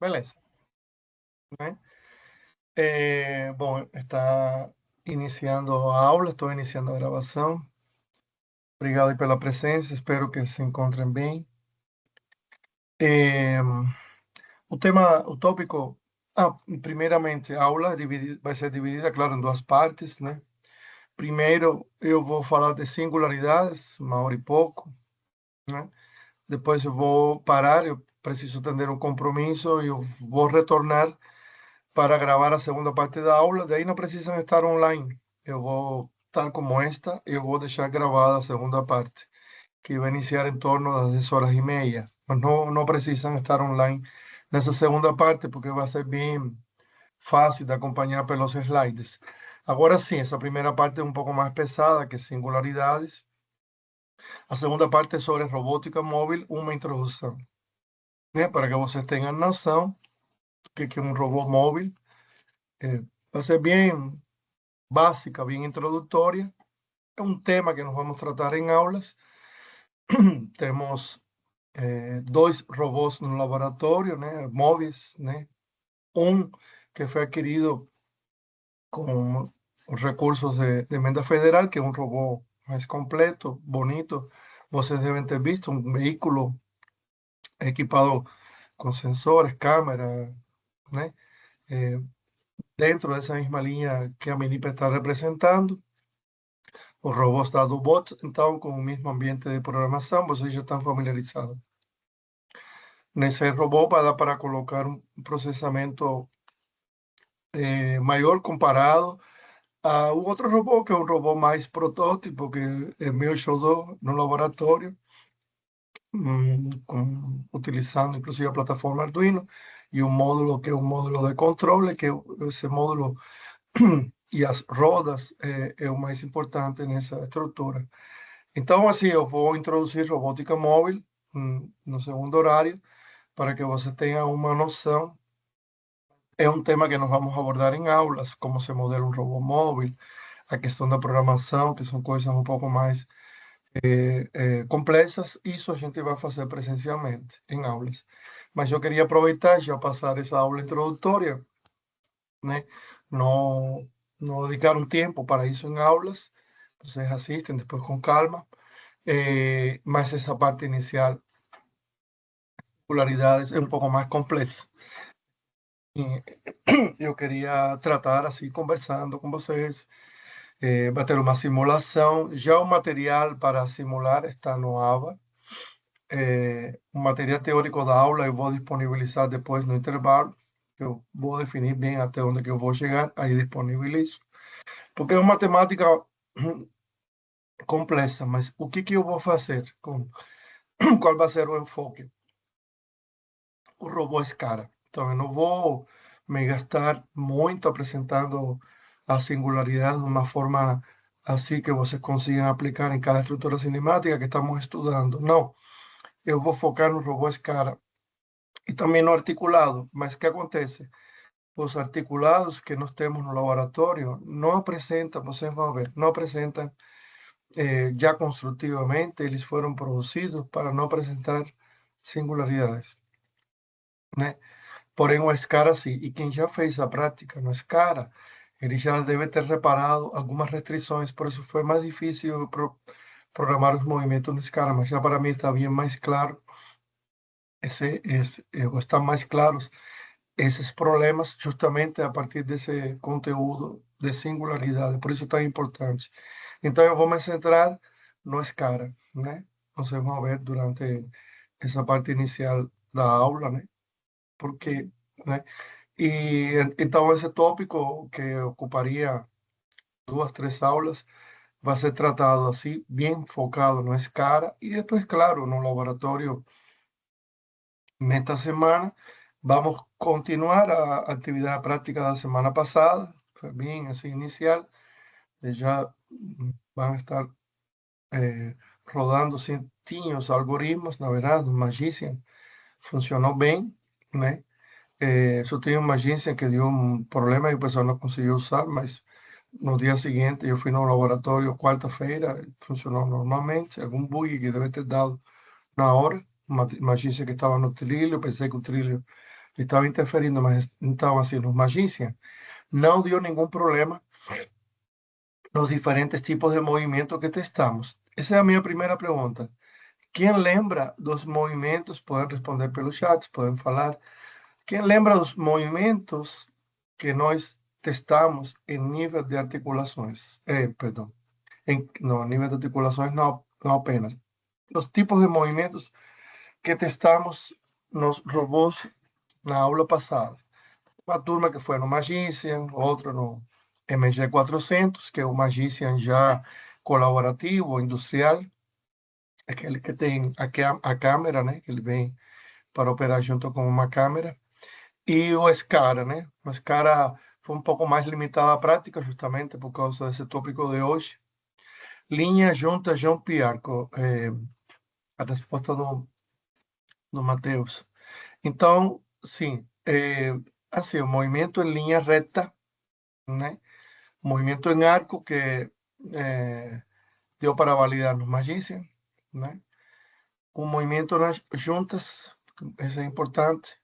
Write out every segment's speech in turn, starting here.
Beleza, né? Bom, está iniciando a aula, estou iniciando a gravação. Obrigado aí pela presença, espero que se encontrem bem. Eh, o tópico, primeiramente, a aula vai ser dividida, claro, em duas partes, né? Primeiro, eu vou falar de singularidades, uma hora e pouco, né? Depois eu vou parar, eu preciso atender um compromisso e eu vou retornar para gravar a segunda parte da aula, daí não precisam estar online. Eu vou, tal como esta, eu vou deixar gravada a segunda parte, que vai iniciar em torno das 10h30. Mas não precisam estar online nessa segunda parte, porque vai ser bem fácil de acompanhar pelos slides. Agora sim, essa primeira parte é um pouco mais pesada, que é singularidades. A segunda parte é sobre robótica móvel, uma introdução, né? Para que vocês tenham noção do que é um robô móvel. Vai ser bem básica, bem introdutória. É um tema que nós vamos tratar em aulas. Temos dois robôs no laboratório, né, móveis, né? Um que foi adquirido com os recursos de emenda federal, que é um robô mais completo, bonito. Vocês devem ter visto um veículo equipado com sensores, câmera, né? Eh, Dentro dessa mesma linha que a Minipa está representando. Os robôs da Dubot, então, com o mesmo ambiente de programação, vocês já estão familiarizados. Nesse robô vai dar para colocar um processamento maior comparado a um outro robô, que é um robô mais protótipo, que é meu xodó no laboratório, utilizando inclusive a plataforma Arduino, e um módulo que é um módulo de controle, que esse módulo e as rodas é o mais importante nessa estrutura. Então, assim, eu vou introduzir robótica móvel no segundo horário, para que você tenha uma noção. É um tema que nós vamos abordar em aulas, como se modela um robô móvel, a questão da programação, que são coisas um pouco mais complexas. Isso a gente vai fazer presencialmente, em aulas. Mas eu queria aproveitar e já passar essa aula introdutória, né? Não dedicar um tempo para isso em aulas. Vocês assistem depois com calma. Mas essa parte inicial, popularidades, é um pouco mais complexa. E eu queria tratar assim, conversando com vocês, vai ter uma simulação. Já o material para simular está no AVA. O material teórico da aula eu vou disponibilizar depois no intervalo. Eu vou definir bem até onde que eu vou chegar, aí disponibilizo. Porque é uma temática complexa, mas o que eu vou fazer? Qual vai ser o enfoque? O robô Scara. Então, eu não vou me gastar muito apresentando a singularidade de uma forma assim que vocês consigam aplicar em cada estrutura cinemática que estamos estudando. Não, eu vou focar no robô Scara e também no articulado. Mas o que acontece? Os articulados que nós temos no laboratório não apresentam, vocês vão ver, não apresentam já construtivamente, eles foram produzidos para não apresentar singularidades, né? Porém, o Scara sim. E quem já fez a prática no Scara, ele já deve ter reparado algumas restrições, por isso foi mais difícil programar os movimentos no Scara, mas já para mim está bem mais claro, ou estão mais claros esses problemas justamente a partir desse conteúdo de singularidade, por isso é tão importante. Então, eu vou me centrar no Scara, né? Vocês vão ver durante essa parte inicial da aula, né? Porque, né? E então esse tópico que ocuparia 2, 3 aulas vai ser tratado assim, bem focado no Scara, e depois, claro, no laboratório, nesta semana, vamos continuar a atividade prática da semana passada, foi bem assim inicial, já vão estar rodando certinho os algoritmos, na verdade, o Magician funcionou bem, né? Só tem uma agência que deu um problema e o pessoal não conseguiu usar, mas no dia seguinte eu fui no laboratório, quarta-feira, funcionou normalmente. Algum bug que deve ter dado na hora, uma agência que estava no trilho, pensei que o trilho estava interferindo, mas então, assim, no Magician, não deu nenhum problema nos diferentes tipos de movimento que testamos. Essa é a minha primeira pergunta. Quem lembra dos movimentos, podem responder pelo chat, podem falar. Quem lembra dos movimentos que nós testamos em nível de articulações? Perdão, no nível de articulações não, não apenas. Os tipos de movimentos que testamos nos robôs na aula passada. Uma turma que foi no Magician, outro no MG400, que é o Magician já colaborativo, industrial, aquele que tem a câmera, né? Que ele vem para operar junto com uma câmera. E o SCARA, né? O SCARA foi um pouco mais limitado à prática, justamente por causa desse tópico de hoje. Linha, junta, jump e arco. A resposta do Matheus. Então, sim, assim, o movimento em linha reta, né? Movimento em arco que deu para validar no Magician, né? O movimento nas juntas, esse é importante,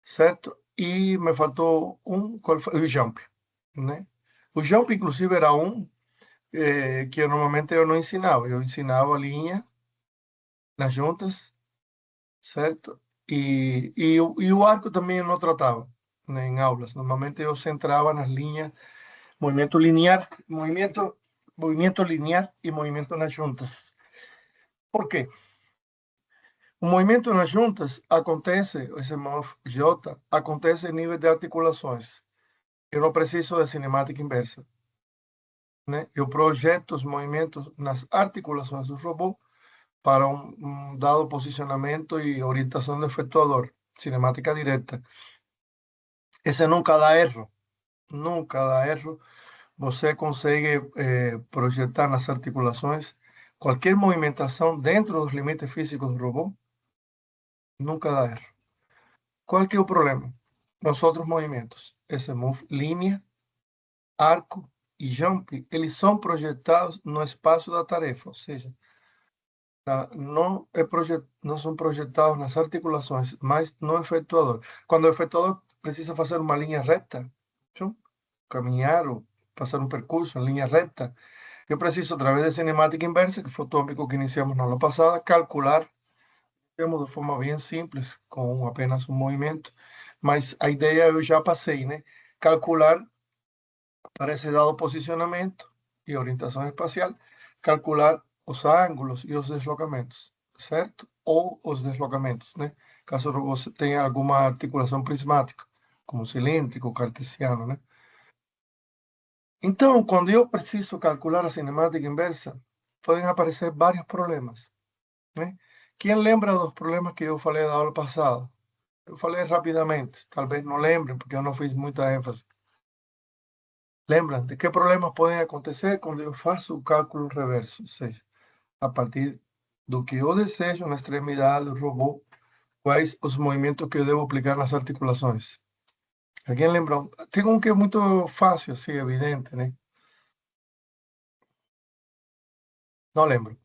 certo? E me faltou qual foi? O jump, né? O jump, inclusive, era que normalmente eu não ensinava. Eu ensinava a linha nas juntas, certo? E o arco também eu não tratava, né, em aulas. Normalmente eu centrava nas linhas, movimento linear, movimento linear e movimento nas juntas. Por quê? O movimento nas juntas acontece, esse MOV J, acontece em nível de articulações. Eu não preciso de cinemática inversa, né? Eu projeto os movimentos nas articulações do robô para um dado posicionamento e orientação do efetuador, cinemática direta. Esse nunca dá erro, nunca dá erro. Você consegue projetar nas articulações qualquer movimentação dentro dos limites físicos do robô, nunca dá erro. Qual que é o problema? Nos outros movimentos, esse move, linha, arco e jump, eles são projetados no espaço da tarefa, ou seja, não são projetados nas articulações, mas no efetuador. Quando o efetuador precisa fazer uma linha reta, caminhar ou passar um percurso em linha reta, eu preciso, através de cinemática inversa, que foi o tópico que iniciamos na aula passada, calcular, de forma bem simples, com apenas um movimento, mas a ideia eu já passei, né? Calcular para esse dado posicionamento e orientação espacial, calcular os ângulos e os deslocamentos, certo? Ou os deslocamentos, né? Caso você tenha alguma articulação prismática, como cilíndrico, cartesiano, né? Então, quando eu preciso calcular a cinemática inversa, podem aparecer vários problemas, né? Quem lembra dos problemas que eu falei da aula passada? Eu falei rapidamente, talvez não lembrem, porque eu não fiz muita ênfase. Lembram de que problemas podem acontecer quando eu faço o cálculo reverso? Ou seja, a partir do que eu desejo na extremidade do robô, quais os movimentos que eu devo aplicar nas articulações? Alguém lembra? Tem um que é muito fácil, assim, evidente, né? Não lembro.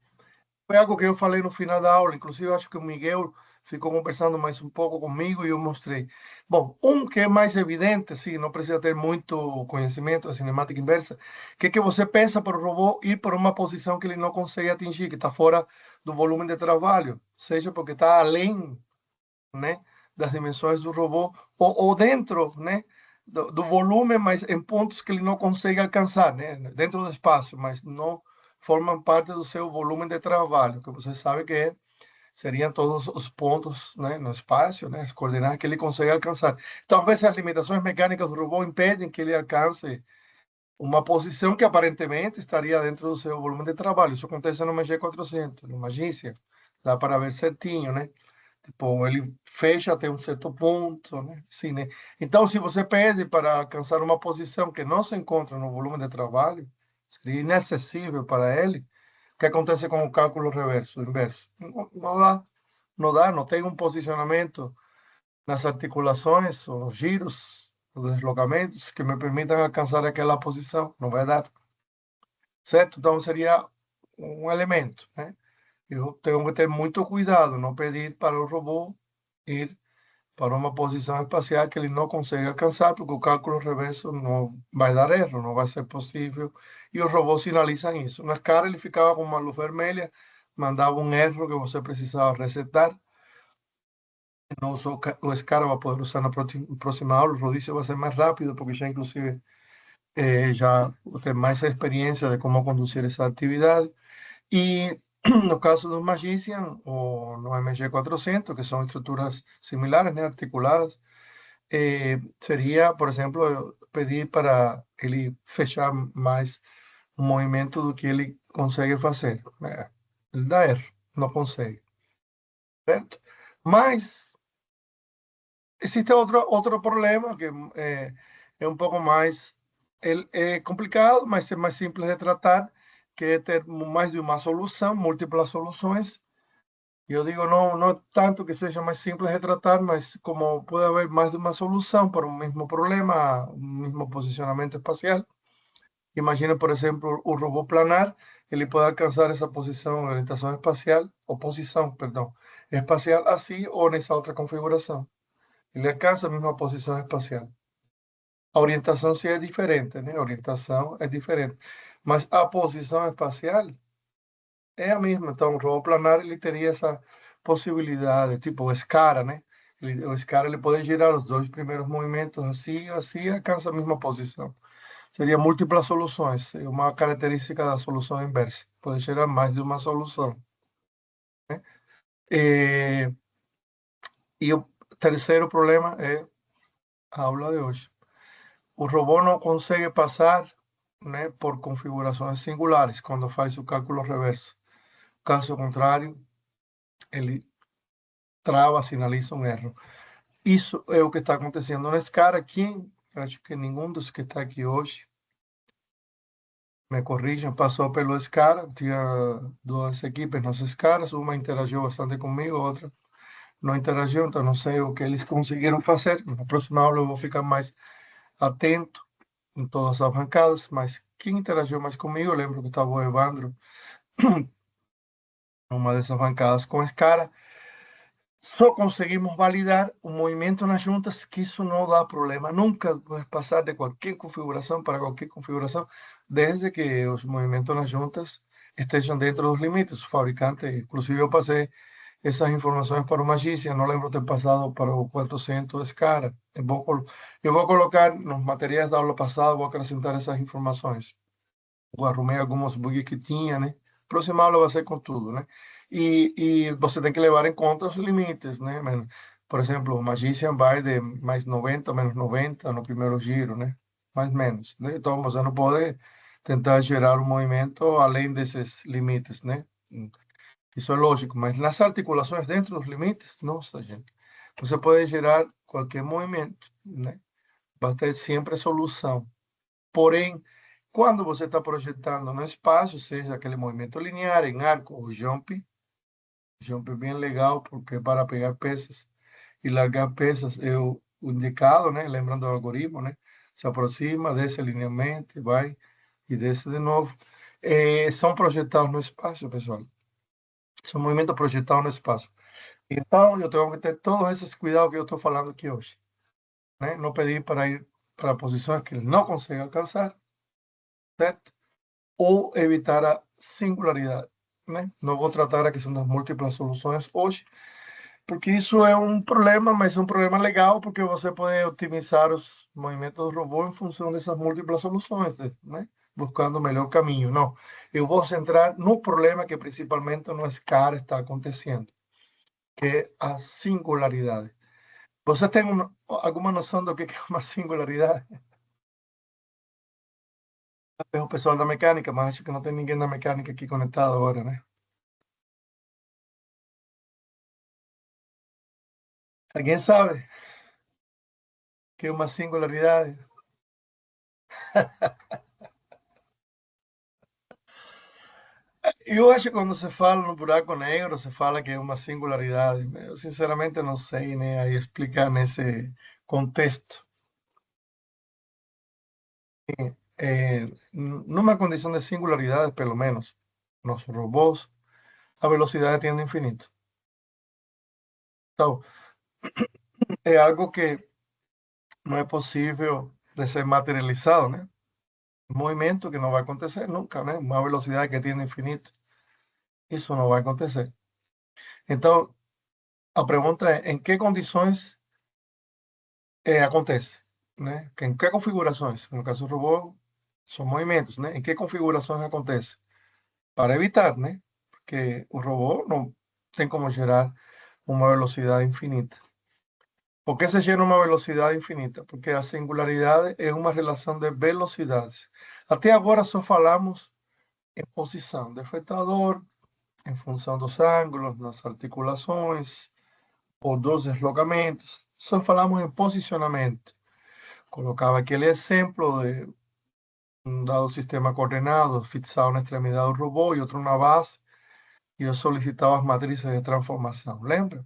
Foi algo que eu falei no final da aula, inclusive acho que o Miguel ficou conversando mais um pouco comigo e eu mostrei. Bom, que é mais evidente, sim, não precisa ter muito conhecimento da cinemática inversa, que você pensa para o robô ir para uma posição que ele não consegue atingir, que está fora do volume de trabalho, seja porque está além, né, das dimensões do robô, ou dentro, né, do volume, mas em pontos que ele não consegue alcançar, né, dentro do espaço, mas não formam parte do seu volume de trabalho, que você sabe que seriam todos os pontos, né, no espaço, né, as coordenadas que ele consegue alcançar. Então, às vezes, as limitações mecânicas do robô impedem que ele alcance uma posição que aparentemente estaria dentro do seu volume de trabalho. Isso acontece no MG400, no Magician, dá para ver certinho, né? Tipo, ele fecha até um certo ponto, né? Sim, né? Então, se você pede para alcançar uma posição que não se encontra no volume de trabalho, seria inacessível para ele. O que acontece com o cálculo reverso, inverso? Não dá, não dá, não tem um posicionamento nas articulações, ou nos giros, os deslocamentos que me permitam alcançar aquela posição. Não vai dar, certo? Então, seria um elemento, né? Eu tenho que ter muito cuidado, não pedir para o robô ir para uma posição espacial que ele não consegue alcançar, porque o cálculo reverso não vai dar erro, não vai ser possível, e os robôs sinalizam isso. Na escala ele ficava com uma luz vermelha, mandava um erro que você precisava resetar. Não usou o SCARA, vai poder usar na próxima aula, o rodízio vai ser mais rápido, porque já inclusive já tem mais experiência de como conduzir essa atividade. E no caso do Magician ou no MG400, que são estruturas similares, né, articuladas, seria, por exemplo, pedir para ele fechar mais um movimento do que ele consegue fazer. Ele dá erro, não consegue, certo? Mas existe outro problema que é um pouco mais é complicado, mas é mais simples de tratar, que é ter mais de uma solução, múltiplas soluções. Eu digo, não tanto que seja mais simples de tratar, mas como pode haver mais de uma solução para um mesmo problema, um mesmo posicionamento espacial. Imagina, por exemplo, o robô planar, ele pode alcançar essa posição, orientação espacial, ou posição, perdão, espacial assim ou nessa outra configuração. Ele alcança a mesma posição espacial. A orientação sim é diferente, né? A orientação é diferente. Mas a posição espacial é a mesma. Então, o robô planar ele teria essa possibilidade, tipo o SCARA, né? O SCARA ele pode girar os dois primeiros movimentos assim, assim, e alcança a mesma posição. Seria múltiplas soluções, é uma característica da solução inversa. Pode gerar mais de uma solução, né? E, e o terceiro problema é a aula de hoje. O robô não consegue passar, né, por configurações singulares quando faz o cálculo reverso. Caso contrário, ele trava, sinaliza um erro. Isso é o que está acontecendo nesse cara aqui. Acho que nenhum dos que está aqui hoje, me corrijam, passou pelo SCARA. Tinha duas equipes nos SCARAs, uma interagiu bastante comigo, outra não interagiu, então não sei o que eles conseguiram fazer. Na próxima aula eu vou ficar mais atento em todas as bancadas, mas quem interagiu mais comigo, eu lembro que estava o Evandro, numa dessas bancadas com SCARA. Só conseguimos validar o movimento nas juntas, que isso não dá problema. Nunca vai passar de qualquer configuração para qualquer configuração, desde que os movimentos nas juntas estejam dentro dos limites. O fabricante, inclusive eu passei essas informações para o Magician, não lembro ter passado para o 400 esse cara. Eu vou colocar nos materiais da aula passada, vou acrescentar essas informações. Eu arrumei alguns bugs que tinha, né? Próxima aula vai ser com tudo, né? E você tem que levar em conta os limites, né? Por exemplo, o Magician vai de mais 90, menos 90 no primeiro giro, né? Mais menos, né? Então, você não pode tentar gerar um movimento além desses limites, né? Isso é lógico, mas nas articulações dentro dos limites, nossa, gente, você pode gerar qualquer movimento, né? Vai ter sempre solução. Porém, quando você está projetando no espaço, seja aquele movimento linear, em arco ou jump é bem legal porque é para pegar peças e largar peças é o indicado, né? Lembrando do algoritmo, né? Se aproxima, desce linearmente, vai e desce de novo. São projetados no espaço, pessoal. São movimentos projetados no espaço. Então, eu tenho que ter todos esses cuidados que eu estou falando aqui hoje, né? Não pedir para ir para posições que ele não consegue alcançar, certo? Ou evitar a singularidade, né? Não vou tratar a questão das múltiplas soluções hoje, porque isso é um problema, mas é um problema legal, porque você pode otimizar os movimentos do robô em função dessas múltiplas soluções, né? Buscando o melhor caminho. Não, eu vou centrar no problema que principalmente no SCAR está acontecendo, que é a singularidade. Você tem alguma noção do que é uma singularidade? É o pessoal da mecânica, mas acho que não tem ninguém da mecânica aqui conectado agora, né? Alguém sabe que é uma singularidade? Eu acho que quando se fala no buraco negro, se fala que é uma singularidade. Eu sinceramente não sei nem aí explicar nesse contexto. Numa condição de singularidade, pelo menos, nos robôs, a velocidade tiende a infinito. Então, é algo que não é possível de ser materializado, né? Um movimento que não vai acontecer nunca, né? Uma velocidade que tem infinito. Isso não vai acontecer. Então, a pergunta é, em que condições acontece, né? Em que configurações? No caso do robô, são movimentos, né? Em que configurações acontece? Para evitar, né? Porque o robô não tem como gerar uma velocidade infinita. Por que se gera uma velocidade infinita? Porque a singularidade é uma relação de velocidades. Até agora só falamos em posição do efetador, em função dos ângulos, das articulações ou dos deslocamentos. Só falamos em posicionamento. Colocava aquele exemplo de um dado sistema coordenado fixado na extremidade do robô e outro na base, e eu solicitava as matrizes de transformação. Lembra?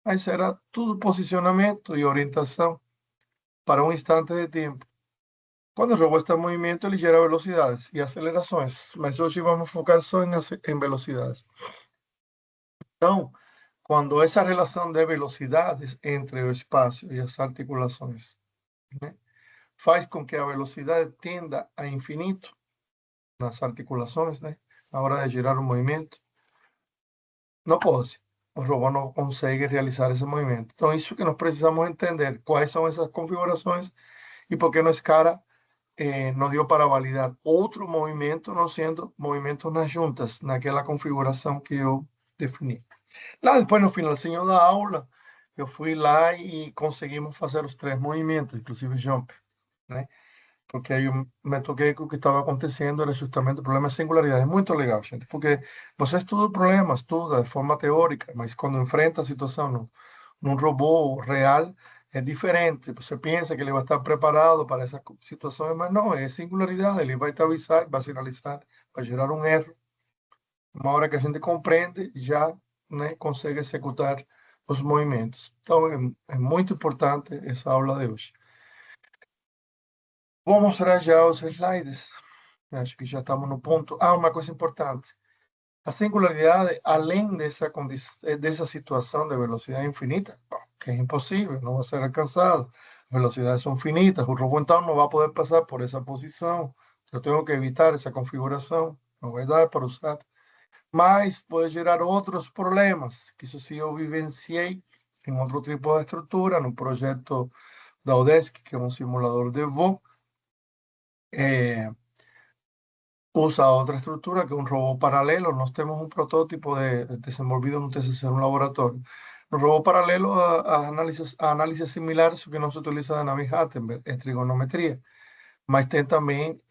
Mas era tudo posicionamento e orientação para um instante de tempo. Quando o robô está em movimento, ele gera velocidades e acelerações, mas hoje vamos focar só em velocidades. Então, quando essa relação de velocidades entre o espaço e as articulações, né, faz com que a velocidade tenda a infinito nas articulações, né, na hora de gerar um movimento, não pode. O robô não consegue realizar esse movimento. Então, isso que nós precisamos entender, quais são essas configurações e por que nosso cara nos deu para validar outro movimento, não sendo movimentos nas juntas, naquela configuração que eu defini. Lá depois, no finalzinho da aula, eu fui lá e conseguimos fazer os três movimentos, inclusive jump, né? Porque aí eu me toquei que o que estava acontecendo era justamente o problema de singularidade. É muito legal, gente, porque você estuda o problema, estuda de forma teórica, mas quando enfrenta a situação num robô real, é diferente. Você pensa que ele vai estar preparado para essas situações, mas não, é singularidade. Ele vai te avisar, vai sinalizar, vai gerar um erro. Uma hora que a gente compreende, já, né, consegue executar os movimentos. Então, é muito importante essa aula de hoje. Vou mostrar já os slides. Acho que já estamos no ponto. Ah, uma coisa importante. A singularidade, além dessa situação de velocidade infinita, que é impossível, não vai ser alcançado, as velocidades são finitas, o robô então não vai poder passar por essa posição, eu tenho que evitar essa configuração, não vai dar para usar, mas pode gerar outros problemas, que isso sim eu vivenciei em outro tipo de estrutura, no projeto da UDESC, que é um simulador de voo, usa outra estrutura que é um robô paralelo. Nós temos um protótipo desenvolvido no TCC, no laboratório. No robô paralelo, a análise similar, isso que não se utiliza na Navier-Steenberg, é trigonometria. Mas tem também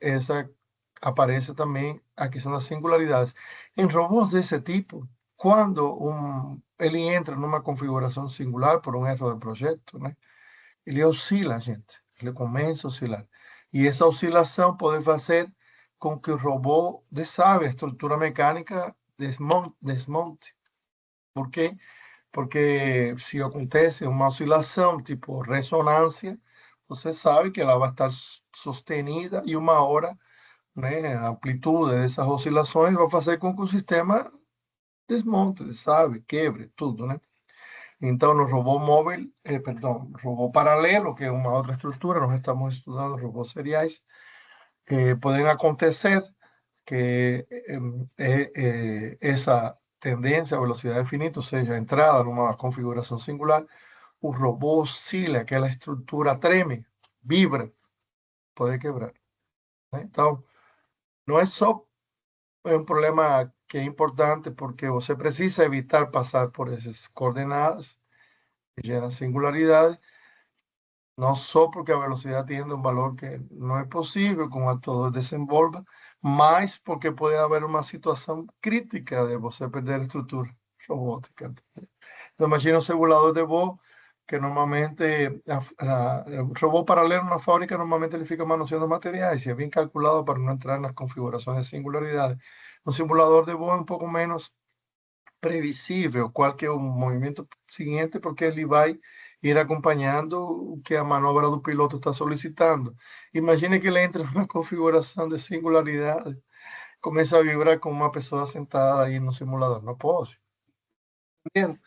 aparece também a questão das singularidades. Em robôs desse tipo, quando ele entra numa configuração singular por um erro de projeto, né, ele oscila, gente. Ele começa a oscilar. E essa oscilação pode fazer com que o robô desabe a estrutura mecânica, desmonte. Por quê? Porque se acontece uma oscilação tipo ressonância, você sabe que ela vai estar sostenida e uma hora, né, a amplitude dessas oscilações vai fazer com que o sistema desmonte, desabe, quebre, tudo, né? Então, no robô móvel, perdão, robô paralelo, que é uma outra estrutura, nós estamos estudando robôs seriais, podem acontecer que essa tendência a velocidade infinita, ou seja, a entrada numa configuração singular, o robô oscila, aquela estrutura treme, vibra, pode quebrar, né? Então, não é só um problema que é importante porque você precisa evitar passar por essas coordenadas que geram singularidade, não só porque a velocidade tiene um valor que não é possível com a todo desenvolva, mas porque pode haver uma situação crítica de você perder a estrutura robótica. Então, imagina um simulador de voo que normalmente, o robô paralelo na fábrica, normalmente ele fica manoseando materiais e é bem calculado para não entrar nas configurações de singularidade. Um simulador de voo é um pouco menos previsível qual que é o movimento seguinte, porque ele vai ir acompanhando o que a manobra do piloto está solicitando. Imagine que ele entra numa configuração de singularidade, começa a vibrar como uma pessoa sentada aí no simulador. Não pode. Bien,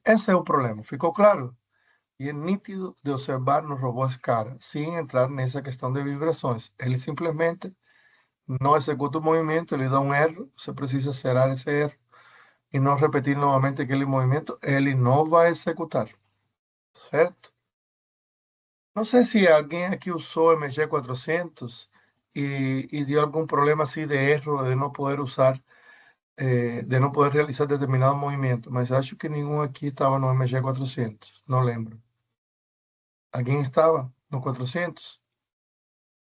esse é o problema. Ficou claro? e é nítido de observar no robô Scara, sem entrar nessa questão de vibrações. Ele simplesmente não executa o movimento, ele dá um erro, você precisa zerar esse erro e não repetir novamente aquele movimento, ele não vai executar, certo? Não sei se alguém aqui usou MG400 e deu algum problema assim de erro, de não poder usar, de não poder realizar determinado movimento, mas acho que nenhum aqui estava no MG400, não lembro. Alguém estava no 400?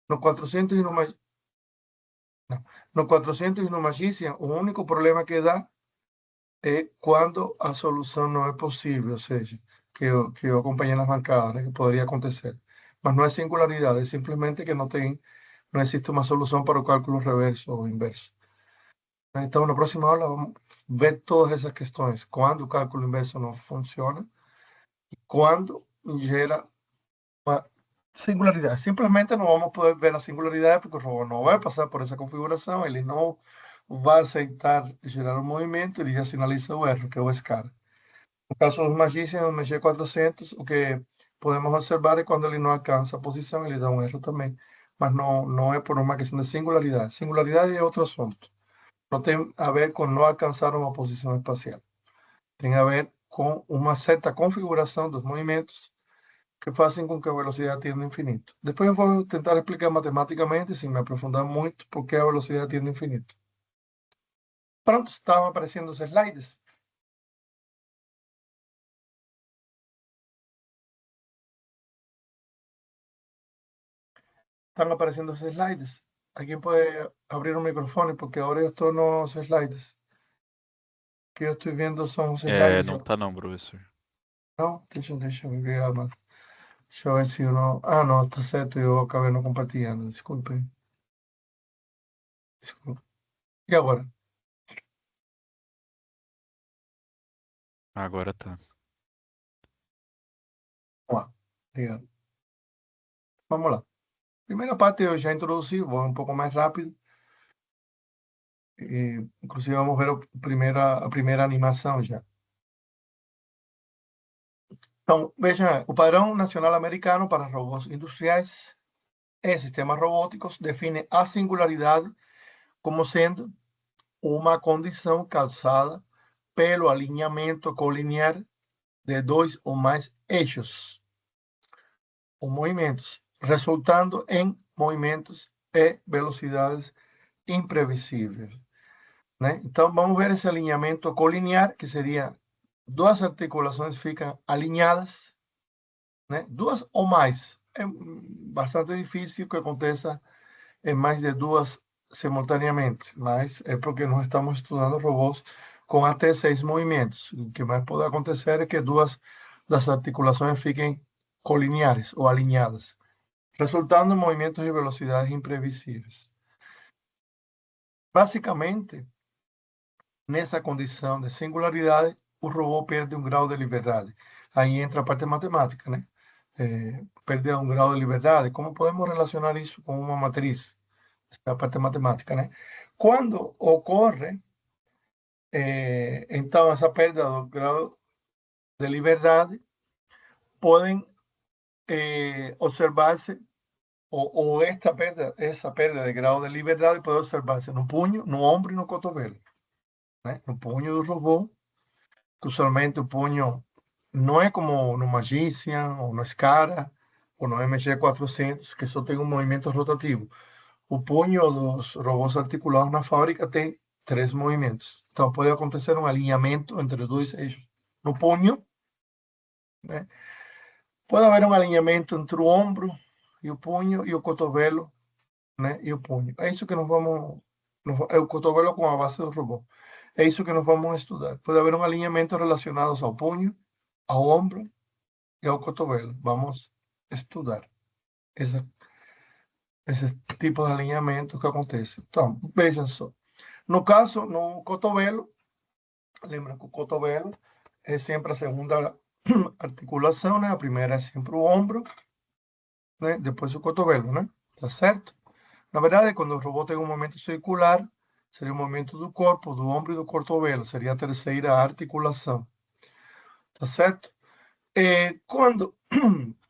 No 400 e no, não. No 400 e no Magician, o único problema que dá é quando a solução não é possível, ou seja, que eu acompanhei nas bancadas, né, que poderia acontecer. Mas não é singularidade, é simplesmente que não existe uma solução para o cálculo reverso ou inverso. Então, na próxima aula, vamos ver todas essas questões. Quando o cálculo inverso não funciona e quando gera uma singularidade. Simplesmente não vamos poder ver a singularidade porque o robô não vai passar por essa configuração, ele não vai aceitar gerar um movimento, ele já sinaliza o erro, que é o SCAR. No caso dos Magician, no MG400, o que podemos observar é quando ele não alcança a posição, ele dá um erro também. Mas não é por uma questão de singularidade. Singularidade é outro assunto. Não tem a ver com não alcançar uma posição espacial. Tem a ver com uma certa configuração dos movimentos que fazem com que a velocidade tenda ao infinito. Depois eu vou tentar explicar matematicamente, sem me aprofundar muito, por que a velocidade tende ao infinito. Pronto, estão aparecendo os slides. Están apareciendo os slides. Alguém pode abrir o microfone, porque agora eu estou nos slides. O que eu estou vendo são os slides. Não tá não, professor. Não? Deixa eu ver, mano. Deixa eu ver se eu não... Ah, não, tá certo, eu acabei não compartilhando. Desculpem. Desculpa. E agora? Agora tá. Vamos lá. Obrigado. Vamos lá. Primeira parte eu já introduzi, vou um pouco mais rápido. Inclusive vamos ver a primeira animação já. Então, veja, o padrão nacional americano para robôs industriais e sistemas robóticos define a singularidade como sendo uma condição causada pelo alinhamento colinear de dois ou mais eixos ou movimentos, resultando em movimentos e velocidades imprevisíveis, né? Então, vamos ver esse alinhamento colinear, que seria duas articulações ficam alinhadas, né? Duas ou mais. É bastante difícil que aconteça em mais de duas simultaneamente, mas é porque nós estamos estudando robôs com até 6 movimentos. O que mais pode acontecer é que duas das articulações fiquem colineares ou alinhadas, resultando em movimentos e velocidades imprevisíveis. Basicamente, nessa condição de singularidade, o robô perde um grau de liberdade. Aí entra a parte matemática, né? Perde um grau de liberdade. Como podemos relacionar isso com uma matriz? Essa é a parte matemática, né? Quando ocorre, então, essa perda do grau de liberdade, podem observar-se, ou essa perda de grau de liberdade pode observar-se no punho, no ombro e no cotovelo, né? No punho do robô, que usualmente o punho não é como no Magician, ou no Scara, ou no MG400, que só tem um movimento rotativo. O punho dos robôs articulados na fábrica tem 3 movimentos. Então, pode acontecer um alinhamento entre dois eixos no punho, né? Pode haver um alinhamento entre o ombro e o punho e o cotovelo, né? E o punho. É isso que nós vamos... É o cotovelo com a base do robô. É isso que nós vamos estudar. Pode haver um alinhamento relacionado ao punho, ao ombro e ao cotovelo. Vamos estudar esse tipo de alinhamento que acontece. Então, vejam só. No caso, no cotovelo, lembra que o cotovelo é sempre a segunda articulação, né? A primeira é sempre o ombro, né? Depois o cotovelo, né? Tá certo? Na verdade, quando o robô tem um movimento circular, seria o movimento do corpo, do ombro e do cotovelo, seria a terceira articulação. Tá certo? Quando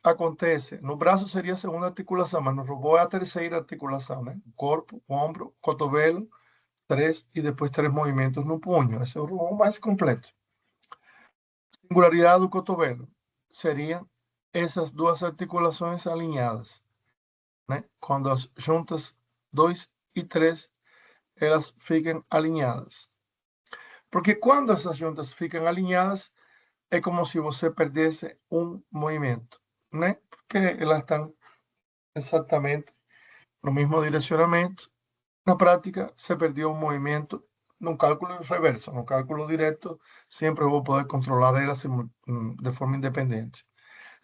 acontece, no braço seria a segunda articulação, mas no robô é a terceira articulação, né? Corpo, ombro, cotovelo, três, e depois três movimentos no punho. Esse é o robô mais completo. Singularidade do cotovelo seria essas duas articulações alinhadas, né? Quando as juntas 2 e 3, elas ficam alinhadas. Porque quando essas juntas ficam alinhadas, é como se você perdesse um movimento, né? Porque elas estão exatamente no mesmo direcionamento. Na prática, se perdeu um movimento no cálculo reverso. No cálculo direto, sempre eu vou poder controlar elas de forma independente.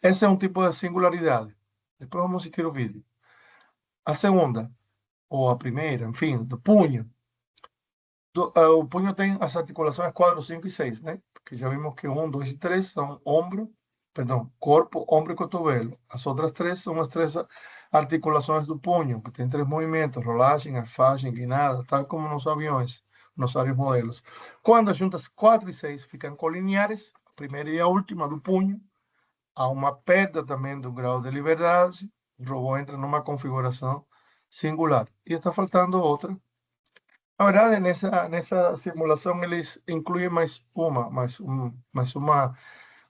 Esse é um tipo de singularidade. Depois vamos assistir o vídeo. A segunda, ou a primeira, enfim, do punho. O punho tem as articulações 4, 5 e 6, né? Porque já vimos que 1, 2 e 3 são corpo, ombro e cotovelo. As outras três são as três articulações do punho, que tem três movimentos: rolagem, alfagem, guinada, tal como nos aviões, nos vários modelos. Quando as juntas 4 e 6 ficam colineares, a primeira e a última do punho, há uma perda também do grau de liberdade, o robô entra numa configuração singular. E está faltando outra. Na verdade, nessa simulação, eles incluem mais uma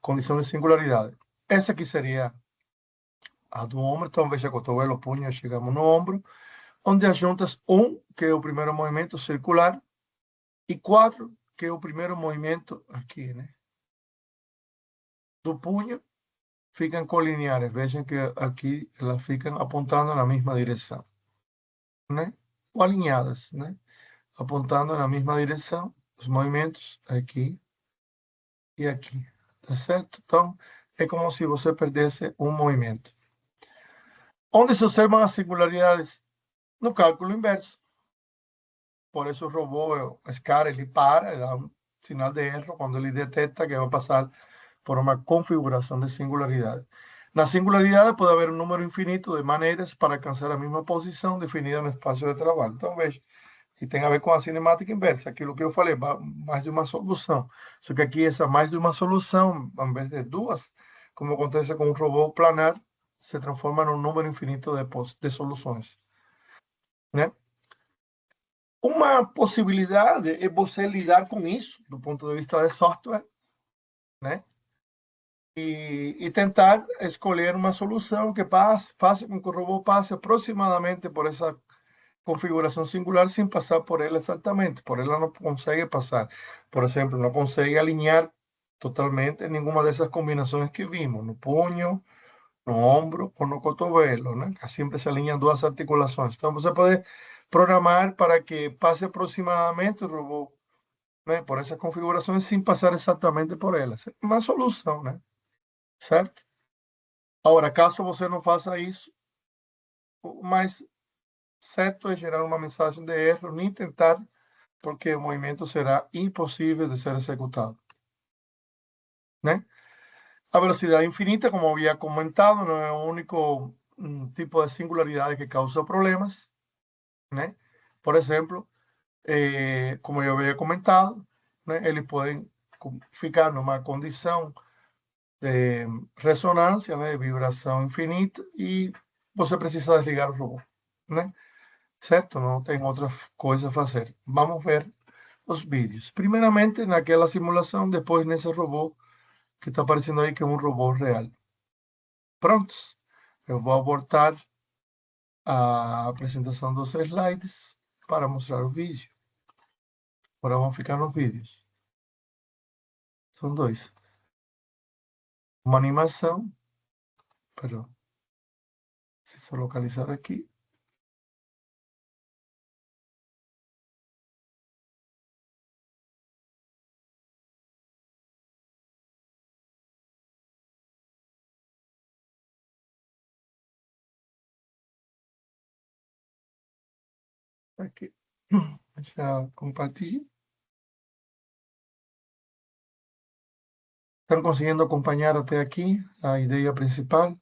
condição de singularidade. Essa aqui seria a do ombro. Então, veja, cotovelo, punho, chegamos no ombro, onde as juntas 1, que é o primeiro movimento circular, e 4, que é o primeiro movimento aqui, né, do punho, ficam colineares. Vejam que aqui elas ficam apontando na mesma direção, né? Ou alinhadas, né? Apontando na mesma direção, os movimentos aqui e aqui, tá certo? Então, é como se você perdesse um movimento. Onde se observam as singularidades? No cálculo inverso. Por isso o robô, a SCAR, ele para, ele dá um sinal de erro quando ele detecta que vai passar por uma configuração de singularidade. Na singularidade pode haver um número infinito de maneiras para alcançar a mesma posição definida no espaço de trabalho. Então, veja, e tem a ver com a cinemática inversa, aquilo que eu falei, mais de uma solução. Só que aqui essa mais de uma solução, ao invés de duas, como acontece com um robô planar, se transforma num número infinito de soluções, né? Uma possibilidade é você lidar com isso, do ponto de vista de software, né? E tentar escolher uma solução que faça com que o robô passe aproximadamente por essa configuração singular sem passar por ela exatamente. Por ela não consegue passar. Por exemplo, não consegue alinhar totalmente nenhuma dessas combinações que vimos, no punho, no ombro ou no cotovelo, né? Que sempre se alinham duas articulações. Então, você pode programar para que passe aproximadamente o robô, né, por essas configurações sem passar exatamente por elas. É uma solução, né? Certo? Agora, caso você não faça isso, o mais certo é gerar uma mensagem de erro, nem tentar, porque o movimento será impossível de ser executado, né? A velocidade infinita, como havia comentado, não é o único tipo de singularidade que causa problemas, né? Por exemplo, como eu havia comentado, né, eles podem ficar numa condição de ressonância, né, de vibração infinita, e você precisa desligar o robô, né? Certo? Não tem outra coisa a fazer. Vamos ver os vídeos. Primeiramente, naquela simulação, depois nesse robô que está aparecendo aí, que é um robô real. Prontos? Eu vou abortar a apresentação dos slides para mostrar o vídeo. Agora vamos ficar nos vídeos. São dois. Uma animação. Perdão. Preciso localizar aqui. Aqui. Já compartilho. Estão conseguindo acompanhar até aqui a ideia principal?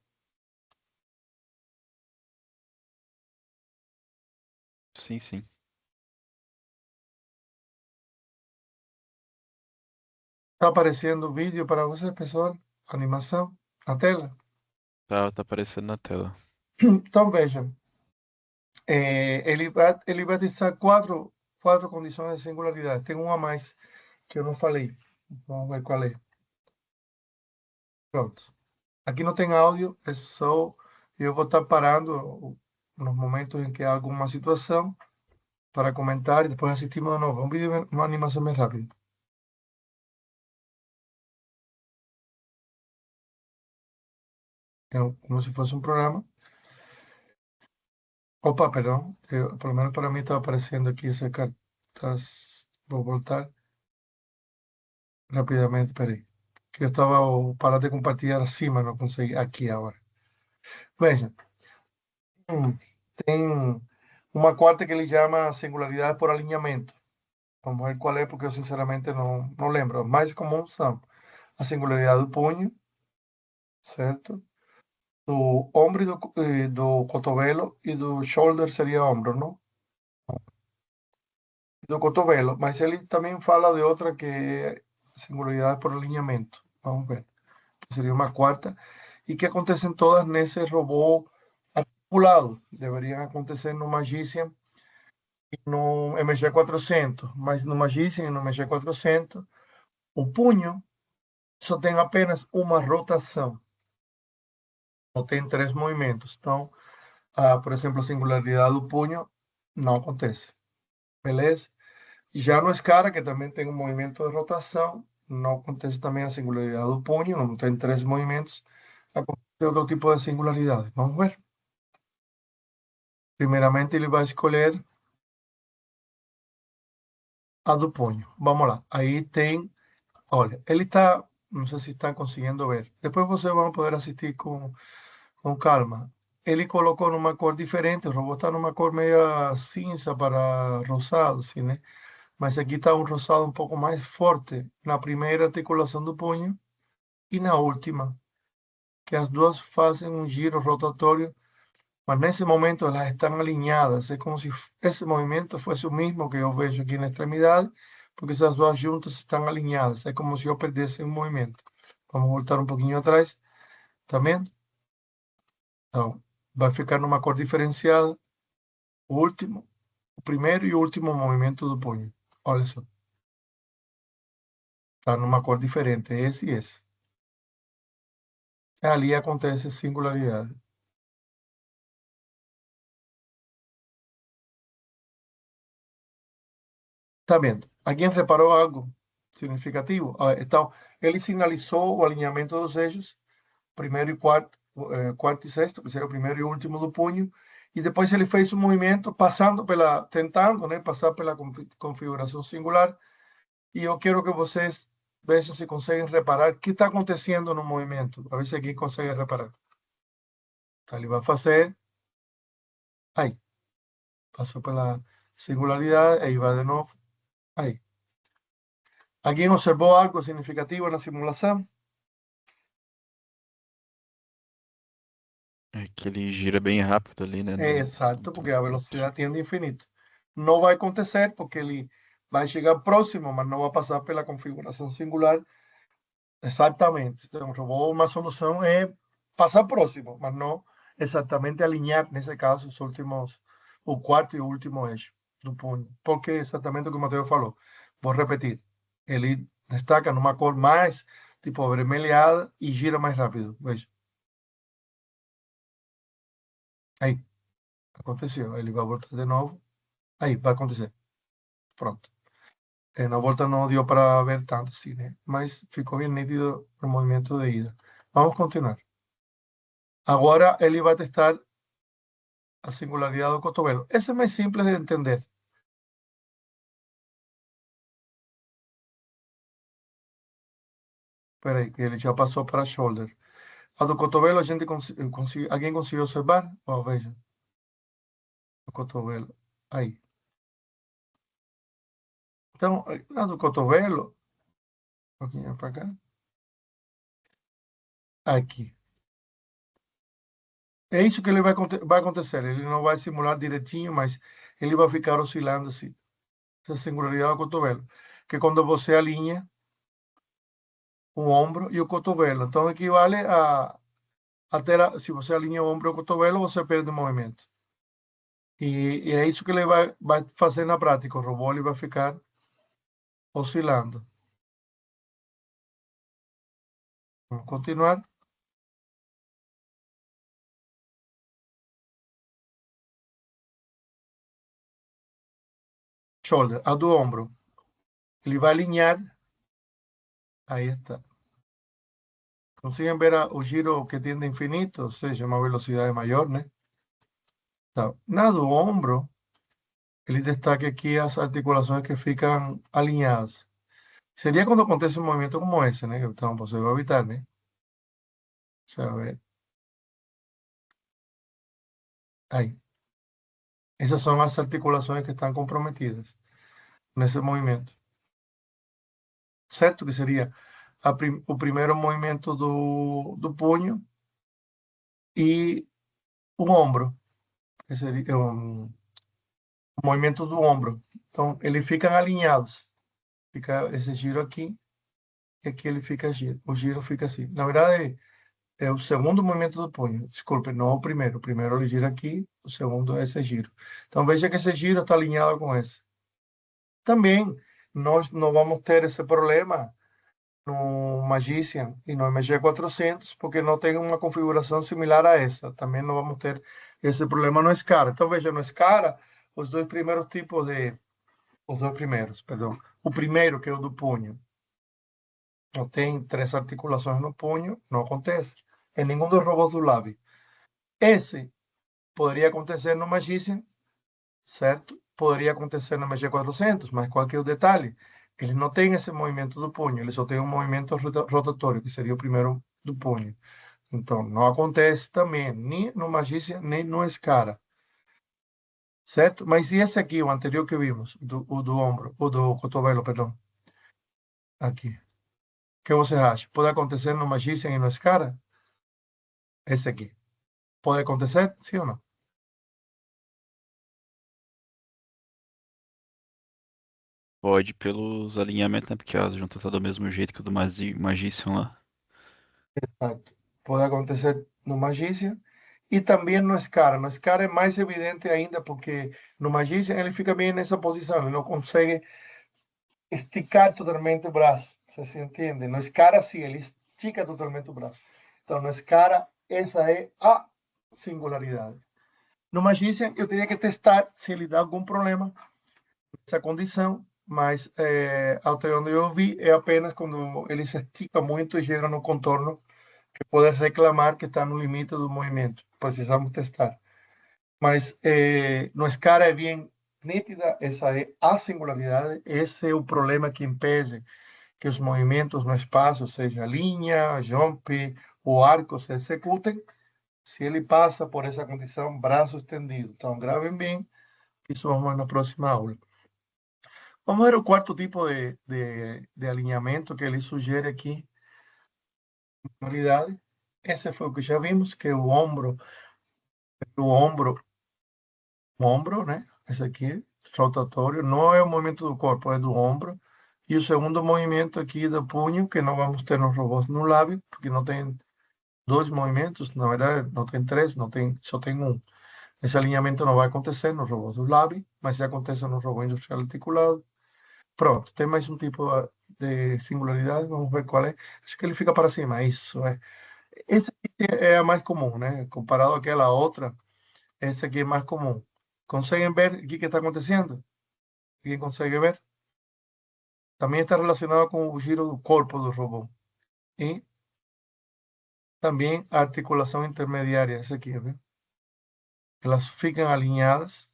Sim, sim. Está aparecendo o vídeo para vocês, pessoal? A animação na tela? Tá aparecendo na tela. Então, veja, ele vai testar quatro condições de singularidade. Tem uma a mais que eu não falei. Vamos ver qual é. Pronto. Aqui não tem áudio, é só eu vou estar parando nos momentos em que há alguma situação para comentar e depois assistimos de novo. Um vídeo, uma animação bem rápida. É como se fosse um programa. Opa, perdão. Pelo menos para mim estava aparecendo aqui essa cartas. Vou voltar rapidamente. Peraí. Que eu estava parado de compartilhar acima, não consegui. Aqui agora. Veja, tem uma quarta que ele chama singularidade por alinhamento. Vamos ver qual é, porque eu sinceramente não lembro. As mais comuns são a singularidade do punho, certo? Do ombro e do cotovelo, e do shoulder seria ombro, não? Do cotovelo, mas ele também fala de outra que é singularidade por alinhamento. Vamos ver. Seria uma quarta. E que acontecem todas nesse robô articulado. Deveriam acontecer no Magician e no MG400. Mas no Magician e no MG400, o punho só tem apenas uma rotação. Não tem três movimentos. Então, por exemplo, a singularidade do punho não acontece. Beleza? Já no Scara, que também tem um movimento de rotação, não acontece também a singularidade do punho, não tem três movimentos, acontece outro tipo de singularidade. Vamos ver. Primeiramente, ele vai escolher a do punho. Vamos lá. Aí tem, olha, ele está, não sei se estão conseguindo ver. Depois vocês vão poder assistir com calma. Ele colocou numa cor diferente, o robô está numa cor meio cinza para rosado, assim, né? Mas aqui está um rosado um pouco mais forte na primeira articulação do punho e na última, que as duas fazem um giro rotatório, mas nesse momento elas estão alinhadas. É como se esse movimento fosse o mesmo que eu vejo aqui na extremidade, porque essas duas juntas estão alinhadas. É como se eu perdesse um movimento. Vamos voltar um pouquinho atrás, tá vendo? Então, vai ficar numa cor diferenciada o último, o primeiro e o último movimento do punho. Olha só. Está numa cor diferente, esse e esse. Ali acontece singularidade. Tá vendo? Alguém reparou algo significativo? Então, ele sinalizou o alinhamento dos eixos, primeiro e quarto, quarto e sexto, que seria o primeiro e o último do punho, e depois ele fez um movimento tentando, né, passar pela configuração singular, e eu quero que vocês vejam se conseguem reparar o que está acontecendo no movimento. A ver se alguém consegue reparar. Então, ele vai fazer, aí, passou pela singularidade, aí vai de novo, aí. Alguém observou algo significativo na simulação? É que ele gira bem rápido ali, né? É exato, porque a velocidade tende a infinito. Não vai acontecer porque ele vai chegar próximo, mas não vai passar pela configuração singular exatamente. Então, robô uma solução é passar próximo, mas não exatamente alinhar, nesse caso, os últimos, o quarto e o último eixo do punho. Porque é exatamente o que o Matheus falou. Vou repetir. Ele destaca numa cor mais, tipo, avermelhada e gira mais rápido. Veja. Aí, aconteceu. Ele vai voltar de novo. Aí, vai acontecer. Pronto. Na volta não deu para ver tanto assim, né? Mas ficou bem nítido o movimento de ida. Vamos continuar. Agora ele vai testar a singularidade do cotovelo. Esse é mais simples de entender. Espera aí, que ele já passou para shoulder. A do cotovelo, a gente alguém conseguiu observar? Oh, veja. O cotovelo. Aí. Então, na do cotovelo, um pouquinho para cá. Aqui. É isso que ele vai acontecer. Ele não vai simular direitinho, mas ele vai ficar oscilando assim. Essa singularidade do cotovelo. Que é quando você alinha o ombro e o cotovelo. Então, equivale a se você alinha o ombro e o cotovelo, você perde o movimento. E é isso que ele vai fazer na prática. O robô ele vai ficar oscilando. Vamos continuar. Shoulder, a do ombro. Ele vai alinhar. Aí está. Consiguen ver o giro que tiende a infinito, ou seja, uma velocidade maior, né? Tá. Na do ombro, ele destaca aqui as articulações que ficam alinhadas. Seria quando acontece um movimento como esse, né? Então, você vai evitar, né? Deixa eu ver. Aí. Essas são as articulações que estão comprometidas nesse movimento. Certo? Que seria o primeiro movimento do punho e o ombro. Que seria o movimento do ombro. Então, eles ficam alinhados. Fica esse giro aqui e aqui ele fica giro. O giro fica assim. Na verdade, é o segundo movimento do punho. Desculpe, não o primeiro. O primeiro ele gira aqui, o segundo é esse giro. Então, veja que esse giro está alinhado com esse. Também, nós não vamos ter esse problema no Magician e no MG400, porque não tem uma configuração similar a essa. Também não vamos ter esse problema no Scara. Então, veja, no Scara, os dois primeiros tipos de... Os dois primeiros, perdão. O primeiro, que é o do punho, não tem três articulações no punho, não acontece. Em nenhum dos robôs do Lab. Esse poderia acontecer no Magician, certo? Poderia acontecer no MG400, mas qual que é o detalhe? Ele não tem esse movimento do punho, ele só tem um movimento rotatório, que seria o primeiro do punho. Então, não acontece também, nem no Magician, nem no Scara, certo? Mas e esse aqui, o anterior que vimos, o do ombro, o do cotovelo, perdão, aqui. O que você acha? Pode acontecer no Magician e no Scara? Esse aqui. Pode acontecer, sim ou não? Pode pelos alinhamentos, né? Porque as juntas tá do mesmo jeito que o do Magician lá. Exato. Pode acontecer no Magician e também no Scara. No Scara é mais evidente ainda porque no Magician ele fica bem nessa posição, ele não consegue esticar totalmente o braço. Você se entende? No Scara, sim, ele estica totalmente o braço. Então, no Scara, essa é a singularidade. No Magician, eu teria que testar se ele dá algum problema nessa condição, mas até onde eu vi, é apenas quando ele se estica muito e chega no contorno que pode reclamar que está no limite do movimento. Precisamos testar. Mas no Scara é bem nítida, essa é a singularidade, esse é o problema que impede que os movimentos no espaço, seja linha, jump ou arco, se executem, se ele passa por essa condição, braço estendido. Então, gravem bem, isso vamos na próxima aula. Vamos ver o quarto tipo de alinhamento que ele sugere aqui. Realidade. Esse foi o que já vimos, que é o ombro, né? Esse aqui, rotatório, não é o movimento do corpo, é do ombro. E o segundo movimento aqui do punho, que não vamos ter nos robôs no lábio, porque não tem dois movimentos, na verdade, não tem três, não tem, só tem um. Esse alinhamento não vai acontecer nos robôs do lábio, mas se acontece no robô industrial articulado. Pronto, tem mais um tipo de singularidade, vamos ver qual é. Acho que ele fica para cima, isso é. Esse aqui é a mais comum, né? Comparado àquela outra, esse aqui é mais comum. Conseguem ver o que está acontecendo? Quem consegue ver? Também está relacionado com o giro do corpo do robô. E também a articulação intermediária, essa aqui, viu? Elas ficam alinhadas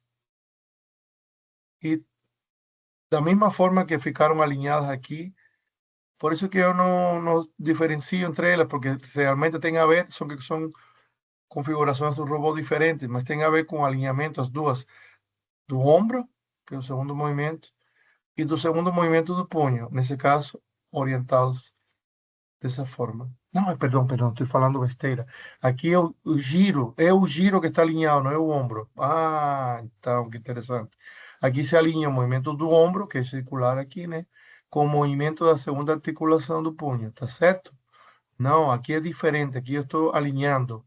e da mesma forma que ficaram alinhadas aqui, por isso que eu não diferencio entre elas, porque realmente tem a ver, são configurações do robô diferentes, mas tem a ver com o alinhamento, as duas, do ombro, que é o segundo movimento, e do segundo movimento do punho, nesse caso, orientados dessa forma. Não, perdão, estou falando besteira. Aqui é o giro que está alinhado, não é o ombro. Ah, então, que interessante. Aqui se alinha o movimento do ombro, que é circular aqui, né? Com o movimento da segunda articulação do punho, tá certo? Não, aqui é diferente. Aqui eu estou alinhando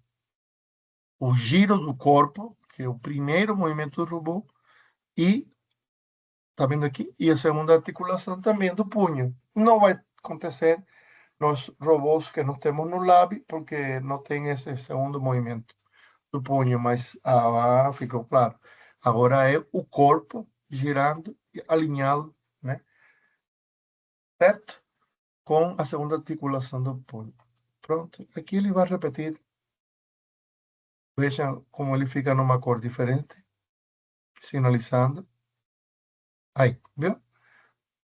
o giro do corpo, que é o primeiro movimento do robô, e, tá vendo aqui? E a segunda articulação também do punho. Não vai acontecer nos robôs que nós temos no lab, porque não tem esse segundo movimento do punho, mas ficou claro. Agora é o corpo girando, alinhado, né? Certo? Com a segunda articulação do punho. Pronto. Aqui ele vai repetir. Vejam como ele fica numa cor diferente, sinalizando. Aí, viu?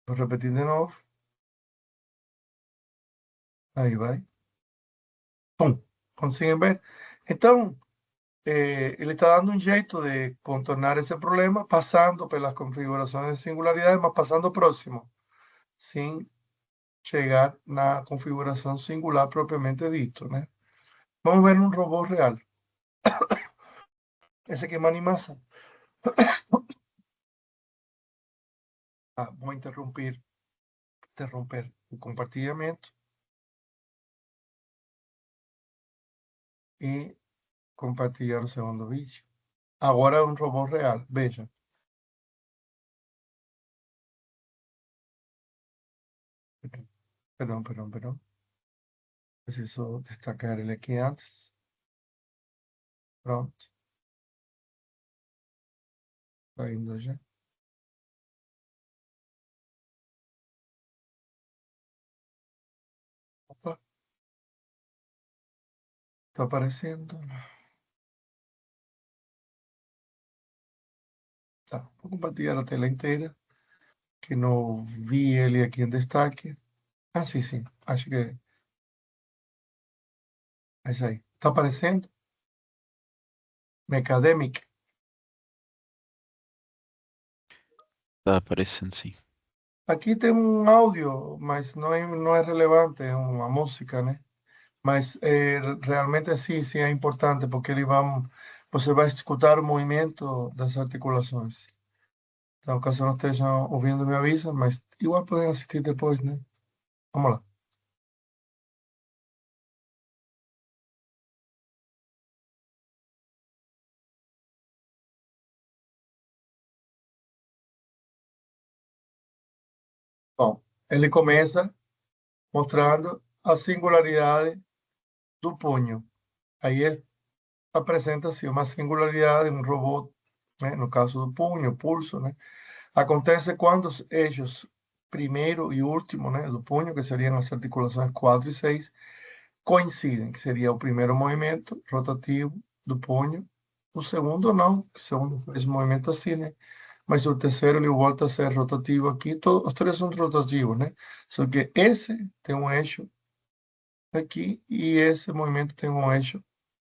Vou repetir de novo. Aí vai. Pum. Conseguem ver? Então, ele está dando um jeito de contornar esse problema, passando pelas configurações de singularidade, mas passando próximo, sem chegar na configuração singular propriamente dito, né? Vamos ver um robô real. Esse aqui é uma animação. Vou interromper o compartilhamento e compartilhar o segundo vídeo. Agora é um robô real. Veja. Perdão. Preciso destacar ele aqui antes. Pronto. Está indo já. Opa. Está aparecendo. Tá. Vou compartilhar a tela inteira, que não vi ele aqui em destaque. Sim. Acho que é isso aí. Está aparecendo? Mecademic. Tá aparecendo sim. Aqui tem um áudio, mas não é relevante, é uma música, né? Mas realmente sim é importante, porque você vai escutar o movimento das articulações. Então, caso não estejam ouvindo, me avisa, mas igual podem assistir depois, né? Vamos lá. Bom, ele começa mostrando a singularidade do punho. Aí ele apresenta-se uma singularidade, um robô, né? No caso do punho, pulso, né? Acontece quando os eixos primeiro e último, né, do punho, que seriam as articulações 4 e 6, coincidem, que seria o primeiro movimento rotativo do punho, o segundo não, que o segundo faz movimento assim, né? Mas o terceiro ele volta a ser rotativo aqui, os três são rotativos, né? Só que esse tem um eixo aqui e esse movimento tem um eixo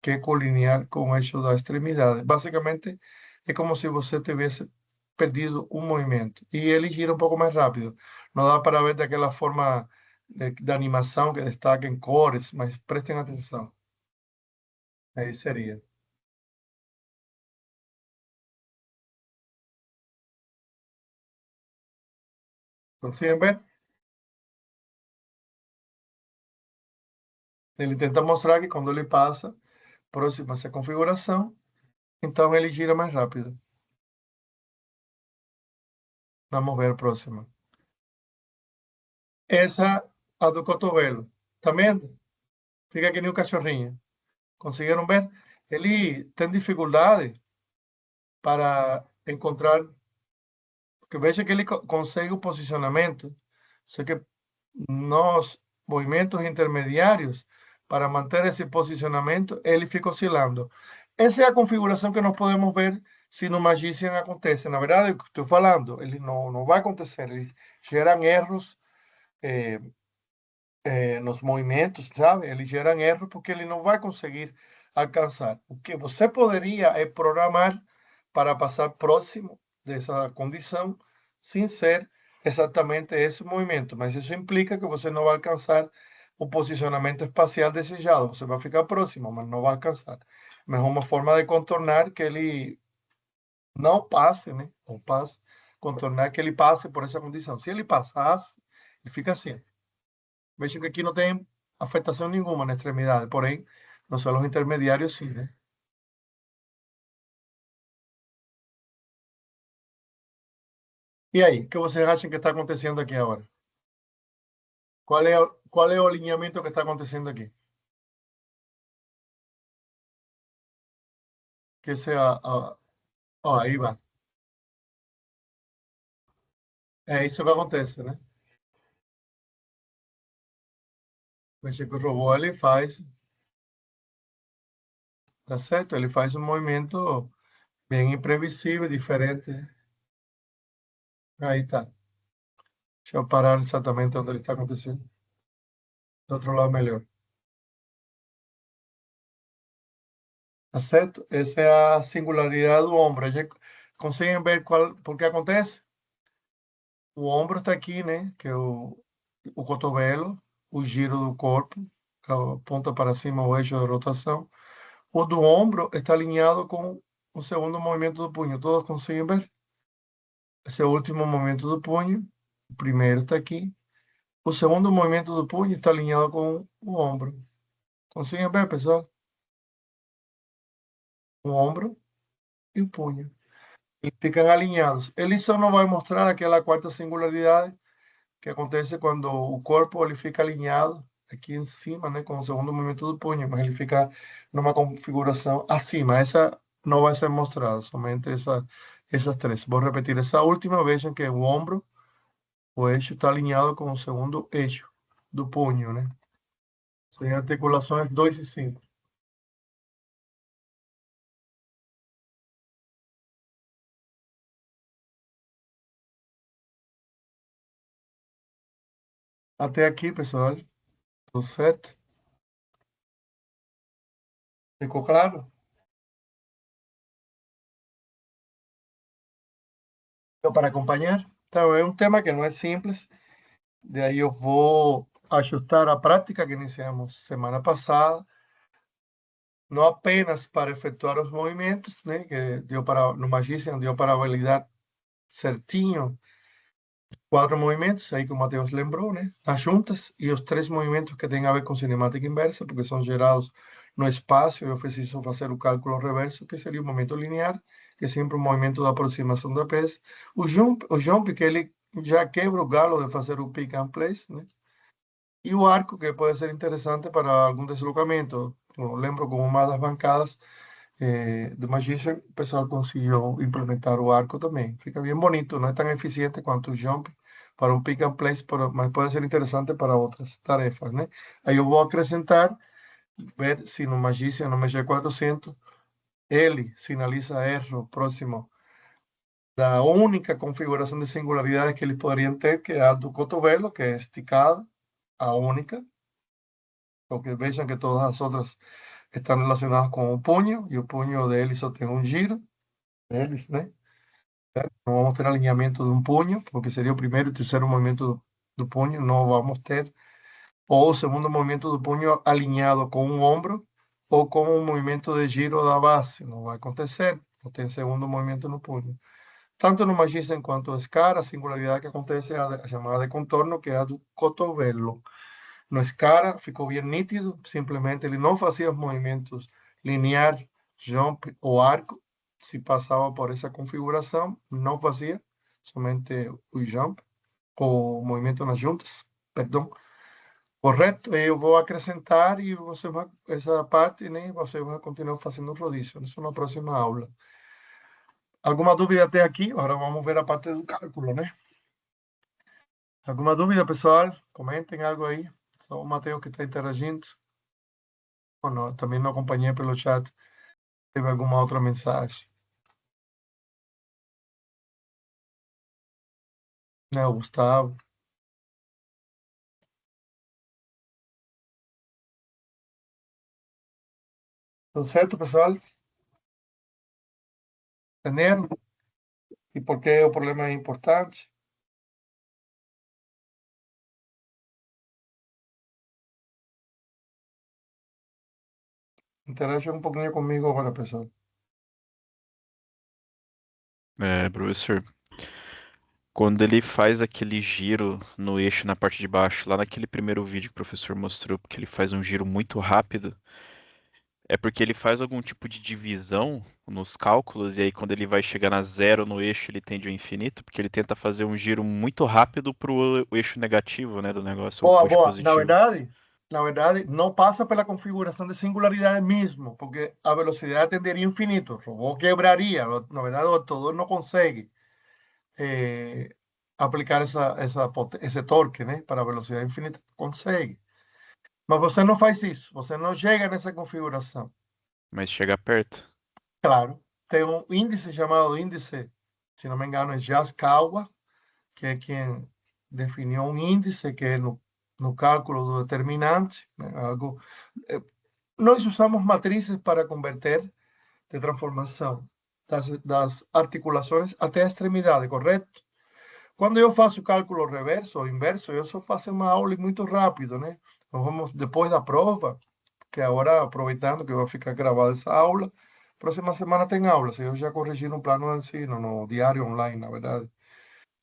que é colinear com o eixo da extremidade. Basicamente, é como se você tivesse perdido um movimento e ele gira um pouco mais rápido. Não dá para ver daquela forma de animação que destaca em cores, mas prestem atenção. Aí seria. Conseguem ver? Ele tenta mostrar que quando ele passa próximo a essa configuração, então ele gira mais rápido. Vamos ver a próxima. Essa, a do cotovelo. Tá vendo? Fica que nem um cachorrinho. Conseguiram ver? Ele tem dificuldade para encontrar, que veja que ele consegue o posicionamento, só que nos movimentos intermediários, para manter esse posicionamento, ele fica oscilando. Essa é a configuração que nós podemos ver se no Magician acontece. Na verdade, o que estou falando, ele não vai acontecer, eles geram erros nos movimentos, sabe? Eles geram erros porque ele não vai conseguir alcançar. O que você poderia é programar para passar próximo dessa condição sem ser exatamente esse movimento, mas isso implica que você não vai alcançar o posicionamento espacial desejado. Você vai ficar próximo, mas não vai alcançar. Mas é uma forma de contornar que ele não passe, né? Ou passe, contornar que ele passe por essa condição. Se ele passasse, ele fica assim. Veja que aqui não tem afectação nenhuma na extremidade, porém, nos solos intermediários sim, né? E aí, o que vocês acham que está acontecendo aqui agora? Qual é o alinhamento que está acontecendo aqui? Que sea, ó, aí vai. É isso que acontece, né? Veja que o robô ele faz, tá certo? Ele faz um movimento bem imprevisível, diferente. Aí tá. Deixa eu parar exatamente onde ele está acontecendo. Do outro lado melhor. Tá certo? Essa é a singularidade do ombro. Já conseguem ver por que acontece? O ombro está aqui, né? Que é o cotovelo, o giro do corpo, aponta para cima o eixo de rotação. O do ombro está alinhado com o segundo movimento do punho. Todos conseguem ver? Esse é o último movimento do punho. O primeiro está aqui. O segundo movimento do punho está alinhado com o ombro. Conseguem ver, pessoal? O ombro e o punho. E ficam alinhados. Ele só não vai mostrar aquela quarta singularidade que acontece quando o corpo ele fica alinhado aqui em cima, né, com o segundo movimento do punho, mas ele fica numa configuração acima. Essa não vai ser mostrada, somente essas três. Vou repetir essa última, vejam que o ombro, o eixo está alinhado com o segundo eixo do punho, né? São articulações 2 e 5. Até aqui, pessoal, tudo certo? Ficou claro? Deu para acompanhar? Então, é um tema que não é simples, de aí eu vou ajustar a prática que iniciamos semana passada, não apenas para efetuar os movimentos, né, que deu para, no Magician, deu para validar certinho 4 movimentos, aí que o Matheus lembrou, né, as juntas, e os 3 movimentos que têm a ver com cinemática inversa, porque são gerados no espaço, eu preciso fazer o cálculo reverso, que seria o movimento linear, que é sempre um movimento de aproximação da peça. O jump, que ele já quebra o galo de fazer o pick and place, né, e o arco, que pode ser interessante para algum deslocamento. Eu lembro como uma das bancadas do Magician, o pessoal conseguiu implementar o arco também. Fica bem bonito, não é tão eficiente quanto o jump para um pick and place, mas pode ser interessante para outras tarefas, né? Aí eu vou acrescentar, ver se no Magician, no MG400, ele sinaliza erro próximo da única configuração de singularidade que eles poderiam ter, que é a do cotovelo, que é esticada, a única, porque vejam que todas as outras estão relacionadas com o punho, e o punho deles só tem um giro, deles, né? Não vamos ter alinhamento de um punho, porque seria o primeiro e terceiro movimento do punho, não vamos ter. Ou o segundo movimento do punho alinhado com um ombro, ou com um movimento de giro da base, não vai acontecer, não tem segundo movimento no punho. Tanto no Magician quanto no Scar, a singularidade que acontece é a chamada de contorno, que é a do cotovelo. No Scara ficou bem nítido, simplesmente ele não fazia os movimentos linear, jump ou arco, se passava por essa configuração, não fazia, somente o jump, o movimento nas juntas, perdão. Correto, eu vou acrescentar e você vai, essa parte, né, você vai continuar fazendo rodízio, isso na próxima aula. Alguma dúvida até aqui? Agora vamos ver a parte do cálculo, né? Alguma dúvida, pessoal? Comentem algo aí. Só o Matheus que está interagindo. Ou não, também não acompanhei pelo chat. Teve alguma outra mensagem? Né, o Gustavo. Tudo certo, pessoal? Entenderam? E por que o problema é importante? Interage um pouquinho comigo agora, pessoal. Professor, Quando ele faz aquele giro no eixo na parte de baixo, lá naquele primeiro vídeo que o professor mostrou, porque ele faz um giro muito rápido, é porque ele faz algum tipo de divisão nos cálculos, e aí quando ele vai chegar na zero no eixo, ele tende ao infinito, porque ele tenta fazer um giro muito rápido pro o eixo negativo, né, do negócio, ou Boa, o eixo boa. positivo. Na verdade, não passa pela configuração de singularidade mesmo, porque a velocidade tenderia infinito. O robô quebraria. Na verdade, o ortodor não consegue aplicar esse torque, né, para a velocidade infinita. Consegue. Mas você não faz isso. Você não chega nessa configuração. Mas chega perto. Claro. Tem um índice chamado índice, se não me engano, é Yaskawa, que é quem definiu um índice que é no cálculo do determinante, né, algo. eh, Nós usamos matrizes para converter de transformação das articulações até a extremidade, correto? Quando eu faço cálculo reverso ou inverso, eu só faço uma aula e muito rápido, né? Nós vamos, depois da prova, que agora, aproveitando que vai ficar gravada essa aula, próxima semana tem aulas. Eu já corrigi no plano de ensino, no diário online, na verdade.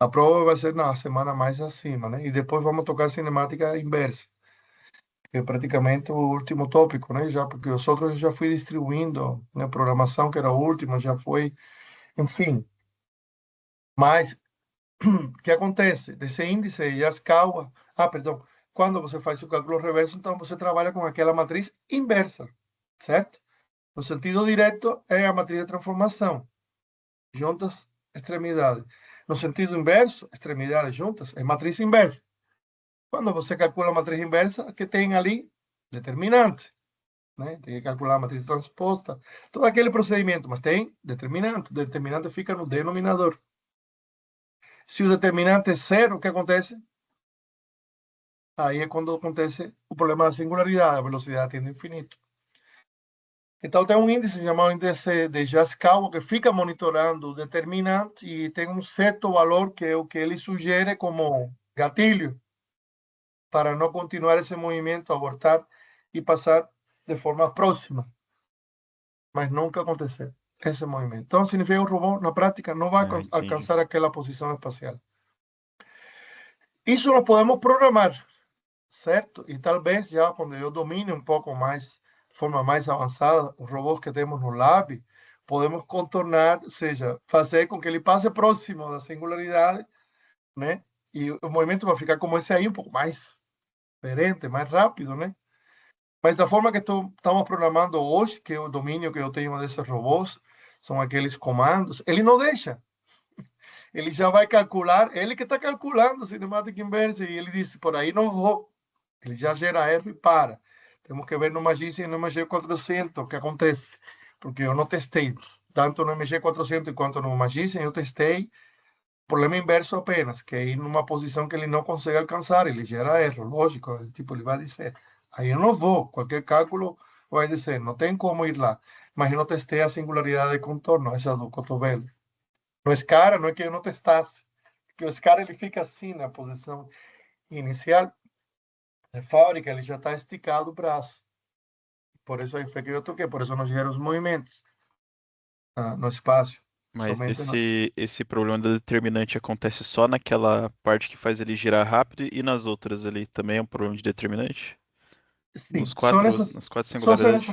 A prova vai ser na semana mais acima, né? E depois vamos tocar cinemática inversa, que é praticamente o último tópico, né? Já, porque os outros eu já fui distribuindo, né? Programação, que era o último, já foi, enfim. Mas, o que acontece? Desse índice de Yaskawa, perdão, quando você faz o cálculo reverso, então você trabalha com aquela matriz inversa, certo? No sentido direto é a matriz de transformação, juntas, extremidades. No sentido inverso, extremidades juntas, é matriz inversa. Quando você calcula a matriz inversa, que tem ali determinante, né? Tem que calcular a matriz transposta, todo aquele procedimento, mas tem determinante. O determinante fica no denominador. Se o determinante é zero, o que acontece? Aí é quando acontece o problema da singularidade, a velocidade tende ao infinito. Então, tem um índice chamado índice de Yaskawa que fica monitorando o determinante e tem um certo valor que é o que ele sugere como gatilho para não continuar esse movimento, abortar e passar de forma próxima, mas nunca acontecer esse movimento. Então, significa que o robô, na prática, não vai Ah, entendi. alcançar aquela posição espacial. Isso nós podemos programar, certo? E talvez já quando eu domine um pouco mais, de forma mais avançada, os robôs que temos no lab, podemos contornar, ou seja, fazer com que ele passe próximo da singularidade, né? E o movimento vai ficar como esse aí, um pouco mais diferente, mais rápido, né? Mas da forma que estamos programando hoje, que é o domínio que eu tenho desses robôs, são aqueles comandos, ele não deixa. Ele já vai calcular, ele que está calculando a cinemática inversa, e ele diz, por aí não vou. Ele já gera erro e para. Temos que ver no Magician e no MG400 o que acontece, porque eu não testei. Tanto no MG400 quanto no Magician, eu testei problema inverso apenas, que é ir numa posição que ele não consegue alcançar, ele gera erro, lógico, tipo, ele vai dizer, aí eu não vou, qualquer cálculo vai dizer, não tem como ir lá, mas eu não testei a singularidade de contorno, essa do cotovelo. No Scara, não é que eu não testasse, porque o Scara ele fica assim na posição inicial de fábrica, ele já está esticado o braço, por isso aí foi que eu toquei, por isso não gera os movimentos no espaço, Mas somente no... esse problema da determinante acontece só naquela parte que faz ele girar rápido e nas outras ali também é um problema de determinante? Sim, son Nas quatro son singularidades?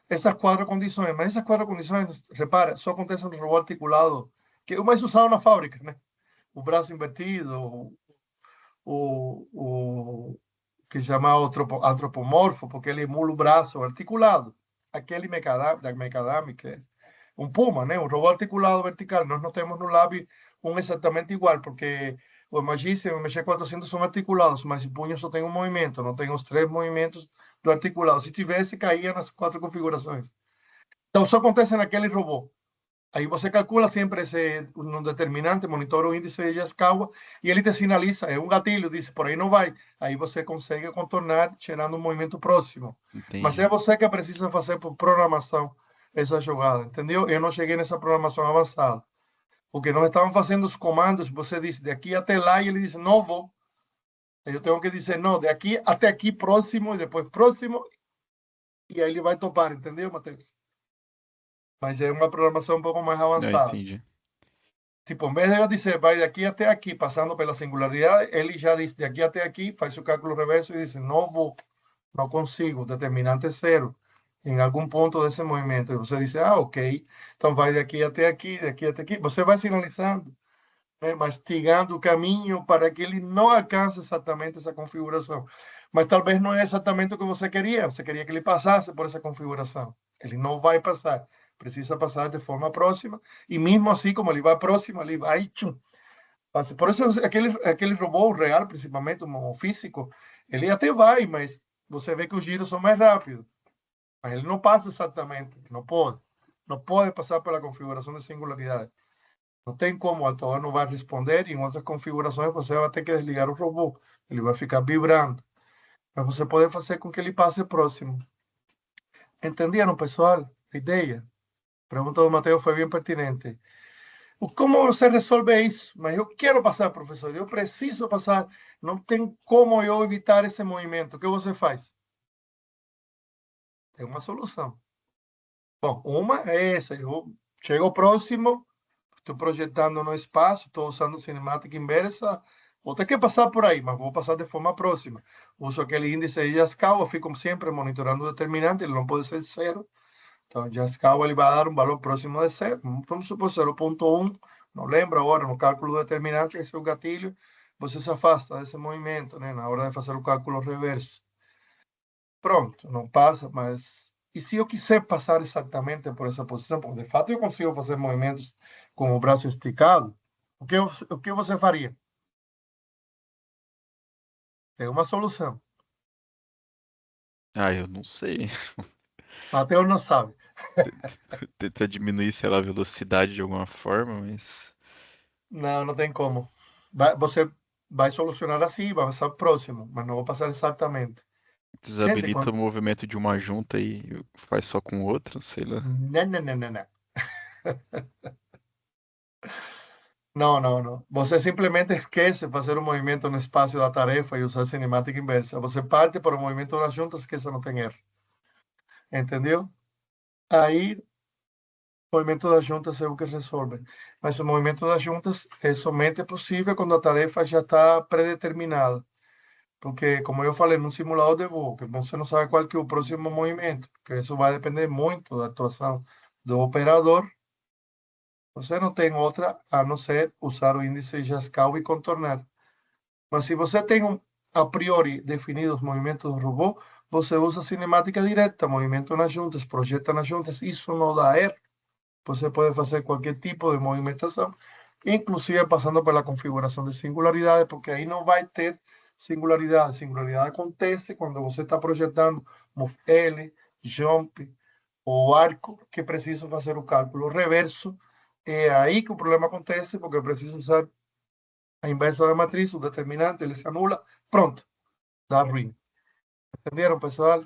esas cuatro condiciones. Mas esas cuatro condiciones, repara, só acontece no robô articulado, que é o mais usado na fábrica, né? O braço invertido, o que chama antropomorfo, porque ele emula o braço articulado. Aquele da Mecadami, que é um Puma, né? Um robô articulado vertical. Nós não temos no Lab um exatamente igual, porque o Magician e o MG400 são articulados, mas o punho só tem um movimento, não tem os três movimentos do articulado. Se tivesse, caía nas quatro configurações. Então, só acontece naquele robô. Aí você calcula sempre esse um determinante, monitora o índice de Yaskawa e ele te sinaliza, é um gatilho, diz por aí não vai. Aí você consegue contornar gerando um movimento próximo. Mas é Entendi. você que precisa fazer por programação essa jogada, entendeu? Eu não cheguei nessa programação avançada. Porque nós estávamos fazendo os comandos, você diz de aqui até lá e ele diz não vou. Eu tenho que dizer não, de aqui até aqui próximo e depois próximo e aí ele vai topar, entendeu, Matheus? Mas é uma programação um pouco mais Ah, avançada. entendi. Tipo, em vez de eu dizer, vai de aqui até aqui, passando pela singularidade, ele já diz, de aqui até aqui, faz o cálculo reverso e diz, não vou, não consigo, determinante zero, em algum ponto desse movimento. E você diz, ah, ok, então vai de aqui até aqui. Você vai sinalizando, né, mastigando o caminho para que ele não alcance exatamente essa configuração. Mas talvez não é exatamente o que você queria que ele passasse por essa configuração. Ele não vai passar, precisa passar de forma próxima, e mesmo assim, como ele vai próximo, ele vai, tchum, passa. Por isso, aquele robô real, principalmente o físico, ele até vai, mas você vê que os giros são mais rápidos. Mas ele não passa exatamente, não pode. Não pode passar pela configuração de singularidade. Não tem como, o altavoz não vai responder, e em outras configurações você vai ter que desligar o robô. Ele vai ficar vibrando. Mas você pode fazer com que ele passe próximo. Entenderam, pessoal? A ideia? A pergunta do Mateus foi bem pertinente. Como você resolve isso? Mas eu quero passar, professor. Eu preciso passar. Não tem como eu evitar esse movimento. O que você faz? Tem uma solução. Bom, uma é essa. Eu chego próximo, estou projetando no espaço, estou usando cinemática inversa, vou ter que passar por aí, mas vou passar de forma próxima. Uso aquele índice de Yaskawa, fico sempre monitorando o determinante, ele não pode ser zero. Então, Yaskawa ele vai dar um valor próximo de zero. Vamos supor 0,1, não lembro agora, no cálculo do determinante, esse é o gatilho, você se afasta desse movimento, né, na hora de fazer o cálculo reverso. Pronto, não passa, mas... E se eu quiser passar exatamente por essa posição, porque de fato eu consigo fazer movimentos com o braço esticado, o que você faria? Tem uma solução. Ah, eu não sei. Mateus não sabe. Tentar diminuir, sei lá, a velocidade de alguma forma, mas Não, não tem como. Você vai solucionar assim, vai passar próximo, mas não vou passar exatamente. Gente, desabilita o movimento de uma junta e faz só com outra, sei lá. não, não, não, não, não. Não, não, não. Você simplesmente esquece fazer um movimento no espaço da tarefa e usar cinemática inversa. Você parte para o movimento das juntas, que isso não tem erro. Entendeu? Aí, o movimento das juntas é o que resolve. Mas o movimento das juntas é somente possível quando a tarefa já está predeterminada. Porque, como eu falei, num simulador de voo, que você não sabe qual que é o próximo movimento, porque isso vai depender muito da atuação do operador. Você não tem outra a não ser usar o índice de Yaskawa e contornar. Mas se você tem a priori definido os movimentos do robô, você usa cinemática direta, movimento nas juntas, projeta nas juntas, isso não dá erro. Você pode fazer qualquer tipo de movimentação, inclusive passando pela configuração de singularidade, porque aí não vai ter singularidade. Singularidade acontece quando você está projetando move L, jump ou arco, que preciso fazer o cálculo reverso. É aí que o problema acontece, porque eu preciso usar a inversa da matriz, o determinante, ele se anula, pronto, dá ruim. Entenderam, pessoal?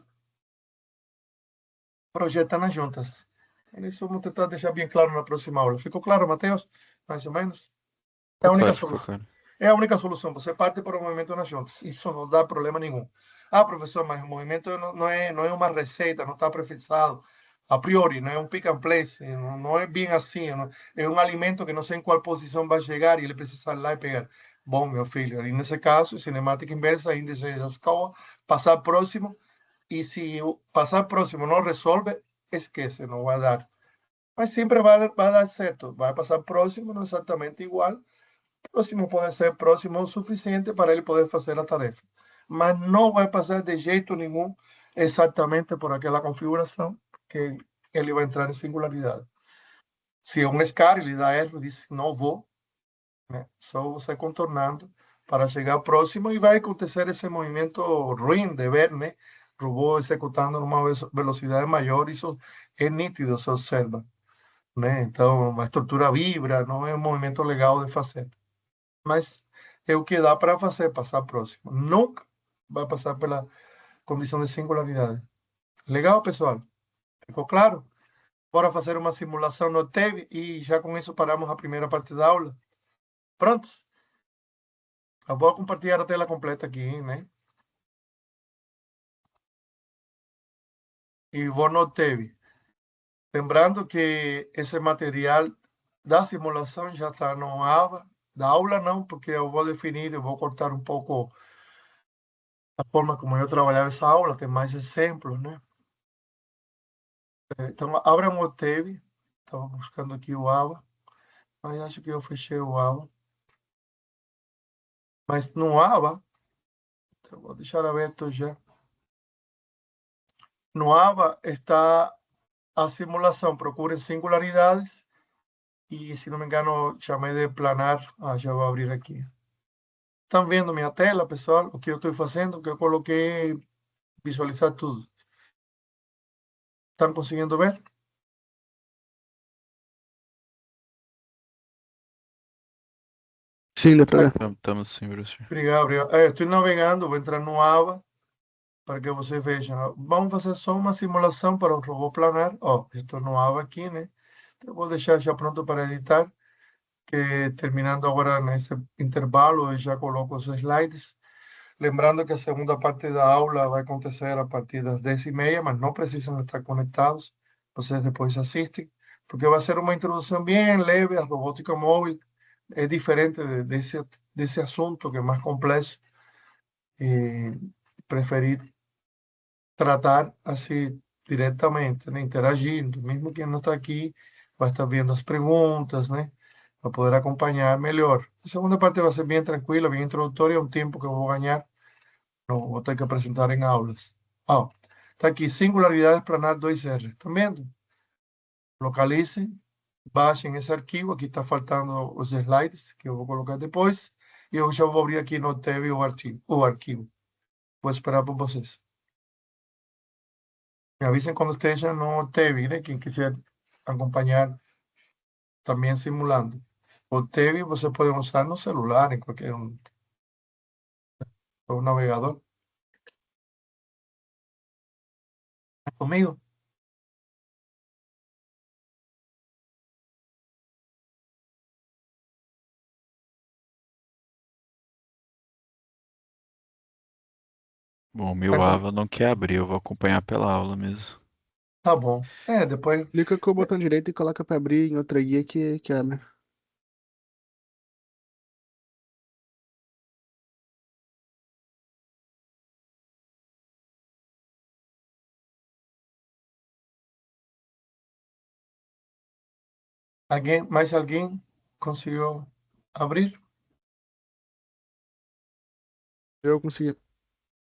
Projeta nas juntas. Isso vamos tentar deixar bem claro na próxima aula. Ficou claro, Matheus? Mais ou menos? É Ficou a única claro, ficou solução. claro. É a única solução. Você parte para o movimento nas juntas. Isso não dá problema nenhum. Ah, professor, mas o movimento não é uma receita, não está prefixado. A priori, não é um pick and place, não é bem assim. É um alimento que não sei em qual posição vai chegar e ele precisa ir lá e pegar. Bom, meu filho, ali nesse caso, cinemática inversa, índice de escala, passar próximo, e se o passar próximo não resolve, esquece, não vai dar. Mas sempre vai dar certo. Vai passar próximo, não exatamente igual. Próximo pode ser próximo o suficiente para ele poder fazer a tarefa. Mas não vai passar de jeito nenhum exatamente por aquela configuração que ele vai entrar em singularidade. Se é um SCAR, ele dá erro, diz não vou, né? Só você contornando para chegar próximo e vai acontecer esse movimento ruim de ver, né? O robô executando numa velocidade maior, isso é nítido, se observa, né? Então, a estrutura vibra, não é um movimento legal de fazer. Mas é o que dá para fazer, passar próximo. Nunca vai passar pela condição de singularidade. Legal, pessoal? Ficou claro? Bora fazer uma simulação no TEV e já com isso paramos a primeira parte da aula. Prontos? Eu vou compartilhar a tela completa aqui, né? E vou no TEV. Lembrando que esse material da simulação já está no AVA. Da aula não, porque eu vou definir, eu vou cortar um pouco a forma como eu trabalhava essa aula, tem mais exemplos, né? Então, abram o TEV, estava buscando aqui o AVA, mas acho que eu fechei o AVA. Mas no AVA, então vou deixar aberto já. No AVA está a simulação, procurem singularidades e, se não me engano, chamei de planar. Ah, já vou abrir aqui. Estão vendo minha tela, pessoal? O que eu estou fazendo, o que eu coloquei, visualizar tudo. Estão conseguindo ver? Sim, dá pra Ah, ver. Estamos sim, professor. obrigado, obrigado. Estou navegando, vou entrar no AVA para que vocês vejam. Vamos fazer só uma simulação para o robô planar. Ó, estou no AVA aqui, né? Eu vou deixar já pronto para editar, que terminando agora nesse intervalo, eu já coloco os slides. Lembrando que a segunda parte da aula vai acontecer a partir das 10h30, mas não precisam estar conectados. Vocês depois assistem, porque vai ser uma introdução bem leve à robótica móvel. É diferente desse assunto, que é mais complexo. E preferi tratar assim diretamente, né? Interagindo. Mesmo quem não está aqui vai estar vendo as perguntas, né? Para poder acompanhar melhor. A segunda parte vai ser bem tranquila, bem introdutória, é um tempo que eu vou ganhar. Não vou ter que apresentar em aulas. Ó, tá aqui, singularidades planar 2R. Estão vendo? Localizem, baixem esse arquivo. Aqui está faltando os slides, que eu vou colocar depois. E eu já vou abrir aqui no TV o arquivo. Vou esperar por vocês. Me avisen quando esteja no TV, né? Quem quiser acompanhar também simulando. O TV você pode usar no celular, em qualquer um navegador. Tá comigo? Bom, o Tá meu com- AVA não quer abrir, eu vou acompanhar pela aula mesmo. Tá bom. Depois. Clica com o botão direito e coloca pra abrir em outra guia que abre. Mais alguém conseguiu abrir? Eu consegui.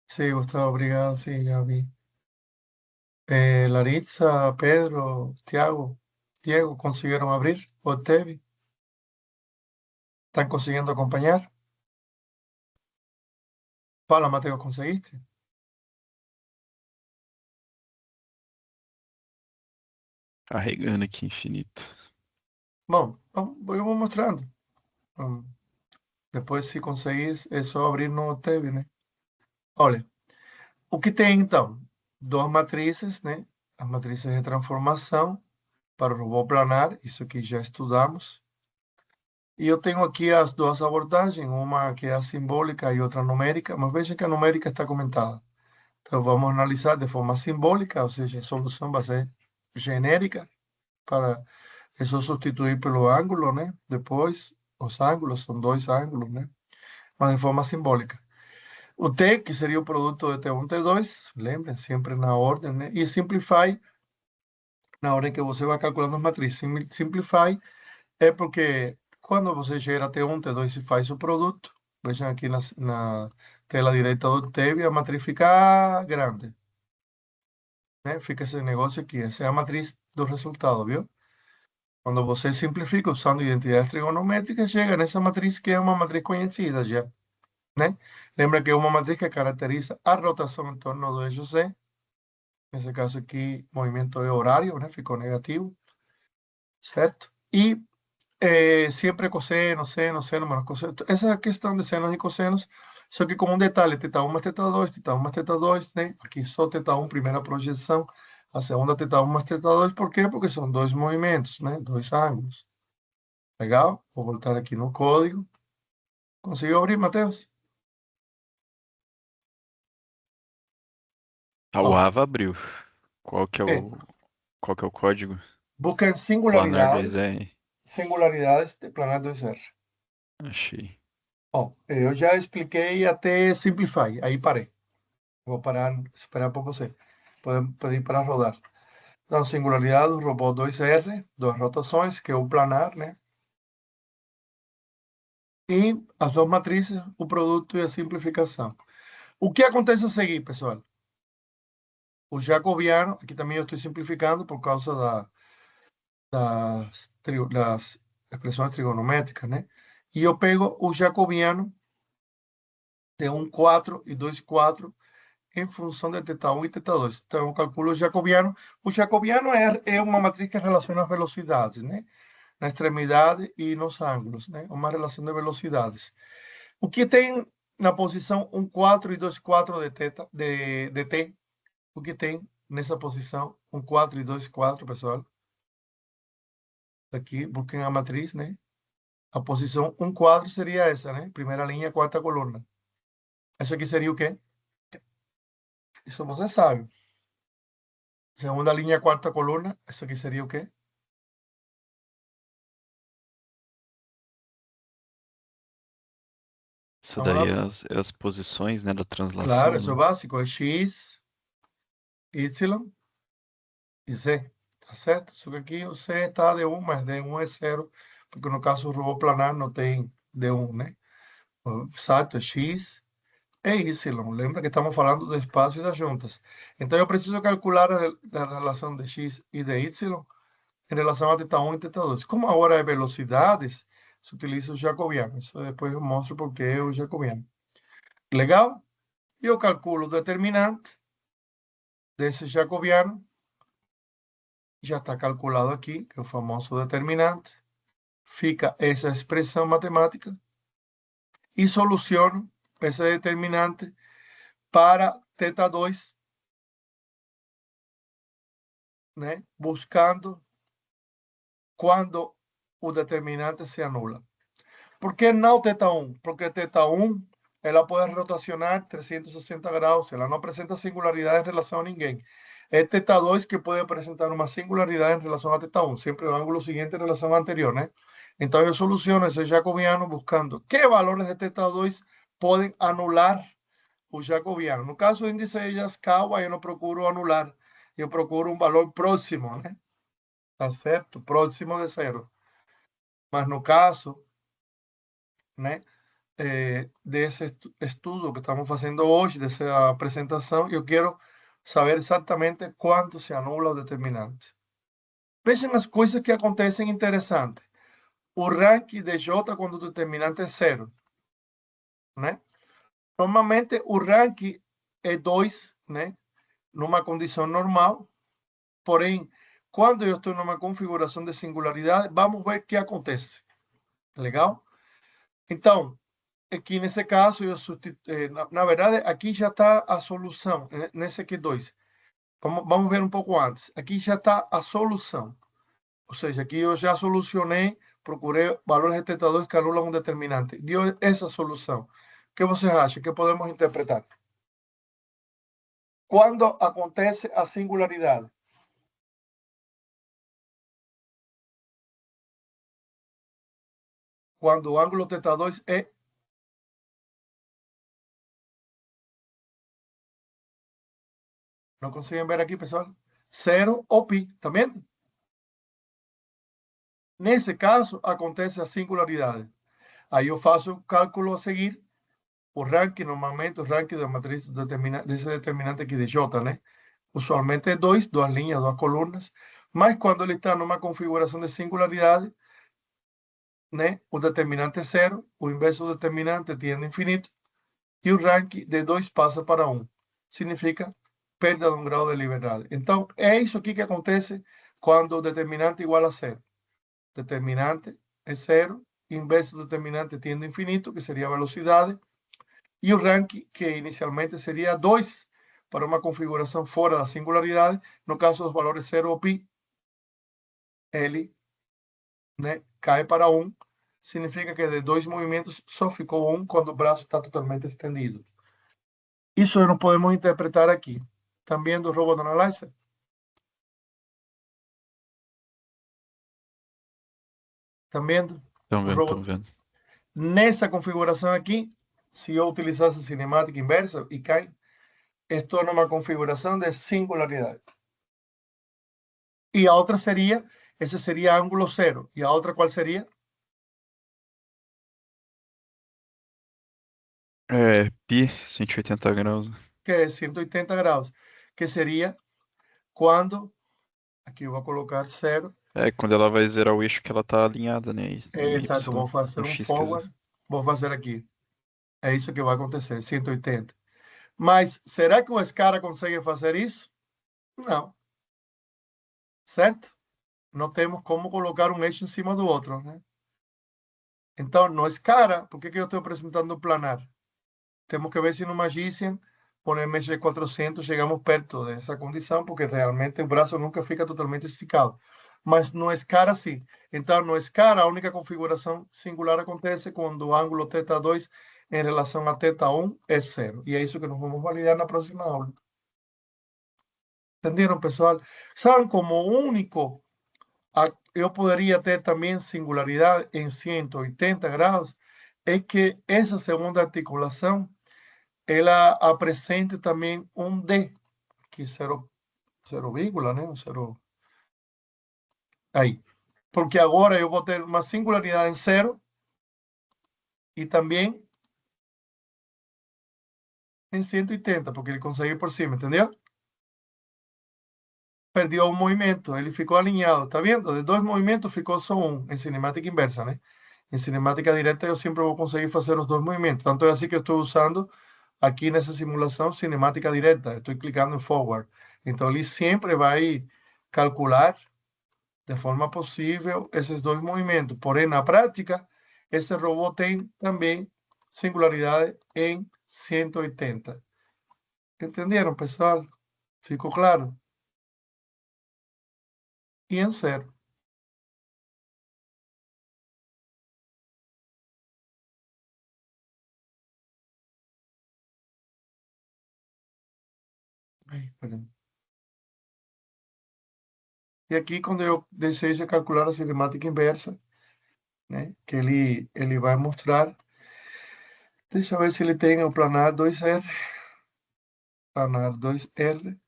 Sim, Gustavo, obrigado. Sim, já vi. Laritza, Pedro, Tiago, Diego, ¿consiguieron abrir? ¿O Tevi? ¿Están consiguiendo acompañar? Fala, Mateo, ¿conseguiste? Carregando aqui infinito. Bom, eu vou mostrando. Hum, Depois, se conseguir, é só abrir no Tevi, né? Olha, o que tem então? Duas matrizes, né? As matrizes de transformação para o robô planar, isso que já estudamos. E eu tenho aqui as duas abordagens, uma que é a simbólica e outra numérica, mas veja que a numérica está comentada. Então, vamos analisar de forma simbólica, ou seja, a solução vai ser genérica, para é só substituir pelo ângulo, né? Depois, os ângulos são dois ângulos, né? Mas de forma simbólica. O T, que seria o produto de T1 e T2, lembrem, sempre na ordem, né? E Simplify, na ordem que você vai calculando as matrizes. Simplify é porque quando você gera T1, T2 e faz o produto, vejam aqui na tela direita do TEV, a matriz fica grande, né? Fica esse negócio aqui. Essa é a matriz do resultado, viu? Quando você simplifica usando identidades trigonométricas, chega nessa matriz que é uma matriz conhecida já, né? Lembra que é uma matriz que caracteriza a rotação em torno do eixo C. Nesse caso aqui, movimento é horário, né? Ficou negativo, certo? E sempre cosseno, seno menos cosseno. Essa questão de senos e cossenos, só que com um detalhe, θ1 mais θ2, θ1 mais θ2, né? Aqui só θ1, primeira projeção, a segunda θ1 mais θ2, por quê? Porque são dois movimentos, né? Dois ângulos. Legal? Vou voltar aqui no código. Conseguiu abrir, Matheus? Ah, o Ó, AVA abriu. Qual que é é, o, qual que é o código? busca em Planar singularidades. 2R. singularidades de planar 2R. Achei. Bom, eu já expliquei até Simplify, aí parei. Vou parar, esperar por você. Podemos pedir para rodar. Então, singularidade do robô 2R, duas rotações, que é o planar, né? E as duas matrizes, o produto e a simplificação. O que acontece a seguir, pessoal? O jacobiano, aqui também eu estou simplificando por causa das expressões trigonométricas, né? E eu pego o jacobiano de 1,4 e 2,4 em função de θ1 e θ2. Então, eu calculo o jacobiano. O jacobiano é uma matriz que relaciona as velocidades, né? Na extremidade e nos ângulos, né? Uma relação de velocidades. O que tem na posição 1,4 e 2,4 de t? O que tem nessa posição 1,4 e 2,4, pessoal? Aqui, busquem a matriz, né? A posição 1,4 seria essa, né? Primeira linha, quarta coluna. Isso aqui seria o quê? Isso você sabe. Segunda linha, quarta coluna. Isso aqui seria o quê? Isso Vamos daí lá, é pessoal. as posições, né, da Claro, translação, isso é né? básico. É x, y e z. Tá certo? Só que aqui o c está D1, mas D1 é zero, porque no caso o robô planar não tem D1, né? Exato, é x e y. Lembra que estamos falando do espaço e das juntas. Então eu preciso calcular a relação de x e de y em relação a θ1 e θ2. Como agora é velocidades, se utiliza o jacobiano. Isso depois eu mostro porque é o jacobiano. Legal? E eu calculo o determinante desse jacobiano. Já está calculado aqui, que é o famoso determinante. Fica essa expressão matemática e soluciono esse determinante para θ2, né? Buscando quando o determinante se anula. ¿Por qué no θ1? Porque θ1 ela pode rotacionar 360 graus, ela não apresenta singularidade em relação a ninguém. É θ2 que pode apresentar uma singularidade em relação a θ1, sempre o ângulo seguinte em relação ao anterior, né? Então eu soluciono esse jacobiano buscando que valores de θ2 podem anular o jacobiano. No caso do índice de Yaskawa, eu não procuro anular, eu procuro um valor próximo, né? Tá certo? Próximo de zero. Mas no caso, né, desse estudo que estamos fazendo hoje, dessa apresentação, eu quero saber exatamente quanto se anula o determinante. Vejam as coisas que acontecem interessantes. O ranking de J quando o determinante é zero, né? Normalmente o ranking é 2, né? Numa condição normal. Porém, quando eu estou numa configuração de singularidade, vamos ver o que acontece. Legal? Então, aqui nesse caso, eu na verdade, aqui já está a solução, nesse aqui 2. Vamos ver um pouco antes. Aqui já está a solução. Ou seja, aqui eu já solucionei, procurei valores de θ2 que anulam um determinante. Deu essa solução. O que você acha que podemos interpretar? Quando acontece a singularidade? Quando o ângulo θ2 é... Não conseguem ver aqui, pessoal? Zero ou π, tá vendo? Nesse caso, acontece a singularidade. Aí eu faço o cálculo a seguir, o ranking, normalmente o ranking da matriz desse determinante aqui de J, né? Usualmente é 2, duas linhas, duas colunas, mas quando ele está numa configuração de singularidade, né? O determinante é zero, o inverso do determinante tende a infinito, e o ranking de 2 passa para 1. Significa perda de um grau de liberdade. Então, é isso aqui que acontece quando o determinante é igual a zero. Determinante é zero, inverso do determinante tende a infinito, que seria a velocidade, e o ranking, que inicialmente seria 2 para uma configuração fora da singularidade, no caso dos valores 0 ou π, ele, né, cai para 1, significa que de 2 movimentos só ficou 1 quando o braço está totalmente estendido. Isso não podemos interpretar aqui. Também do Robot Analyzer. Estão vendo? Estão O vendo, estão robô. vendo. Nessa configuração aqui, se eu utilizasse cinemática inversa e cai, estou numa configuração de singularidade. E a outra seria, esse seria ângulo zero. E a outra qual seria? É, pi, 180 graus. Que é 180 graus. Que seria quando, aqui eu vou colocar zero. É, quando ela vai zerar o eixo que ela tá alinhada, né? Em Exato, Y, vou fazer no um X, quer dizer. forward. Vou fazer aqui. É isso que vai acontecer, 180. Mas será que o Scara consegue fazer isso? Não. Certo? Não temos como colocar um eixo em cima do outro, né? Então, no Scara, por que eu estou apresentando o planar? Temos que ver se no Magician, com o MG400, chegamos perto dessa condição, porque realmente o braço nunca fica totalmente esticado. Mas no Scara, sim. Então, no Scara, a única configuração singular acontece quando o ângulo θ2 em relação a θ1 é zero. E é isso que nós vamos validar na próxima aula. Entenderam, pessoal? Saben como único, eu poderia ter também singularidade em 180 graus, é que essa segunda articulação ela apresenta também um D, que é zero, vírgula, né? Zero, aí. Porque agora eu vou ter uma singularidade em zero e também em 180, porque ele consegue ir por cima, entendeu? Perdeu um movimento, ele ficou alinhado, tá vendo? De dois movimentos ficou só um, em cinemática inversa, né? Em cinemática direta eu sempre vou conseguir fazer os dois movimentos. Tanto é assim que eu estou usando aqui nessa simulação cinemática direta. Estou clicando em forward. Então ele sempre vai calcular de forma possível esses dois movimentos. Porém, na prática, esse robô tem também singularidade em 180. Entenderam, pessoal? Ficou claro? E em zero. Ai, perdão. E aqui, quando eu desejo calcular a cinemática inversa, né, que ele vai mostrar, deixa eu ver se ele tem o planar 2R, planar 2R,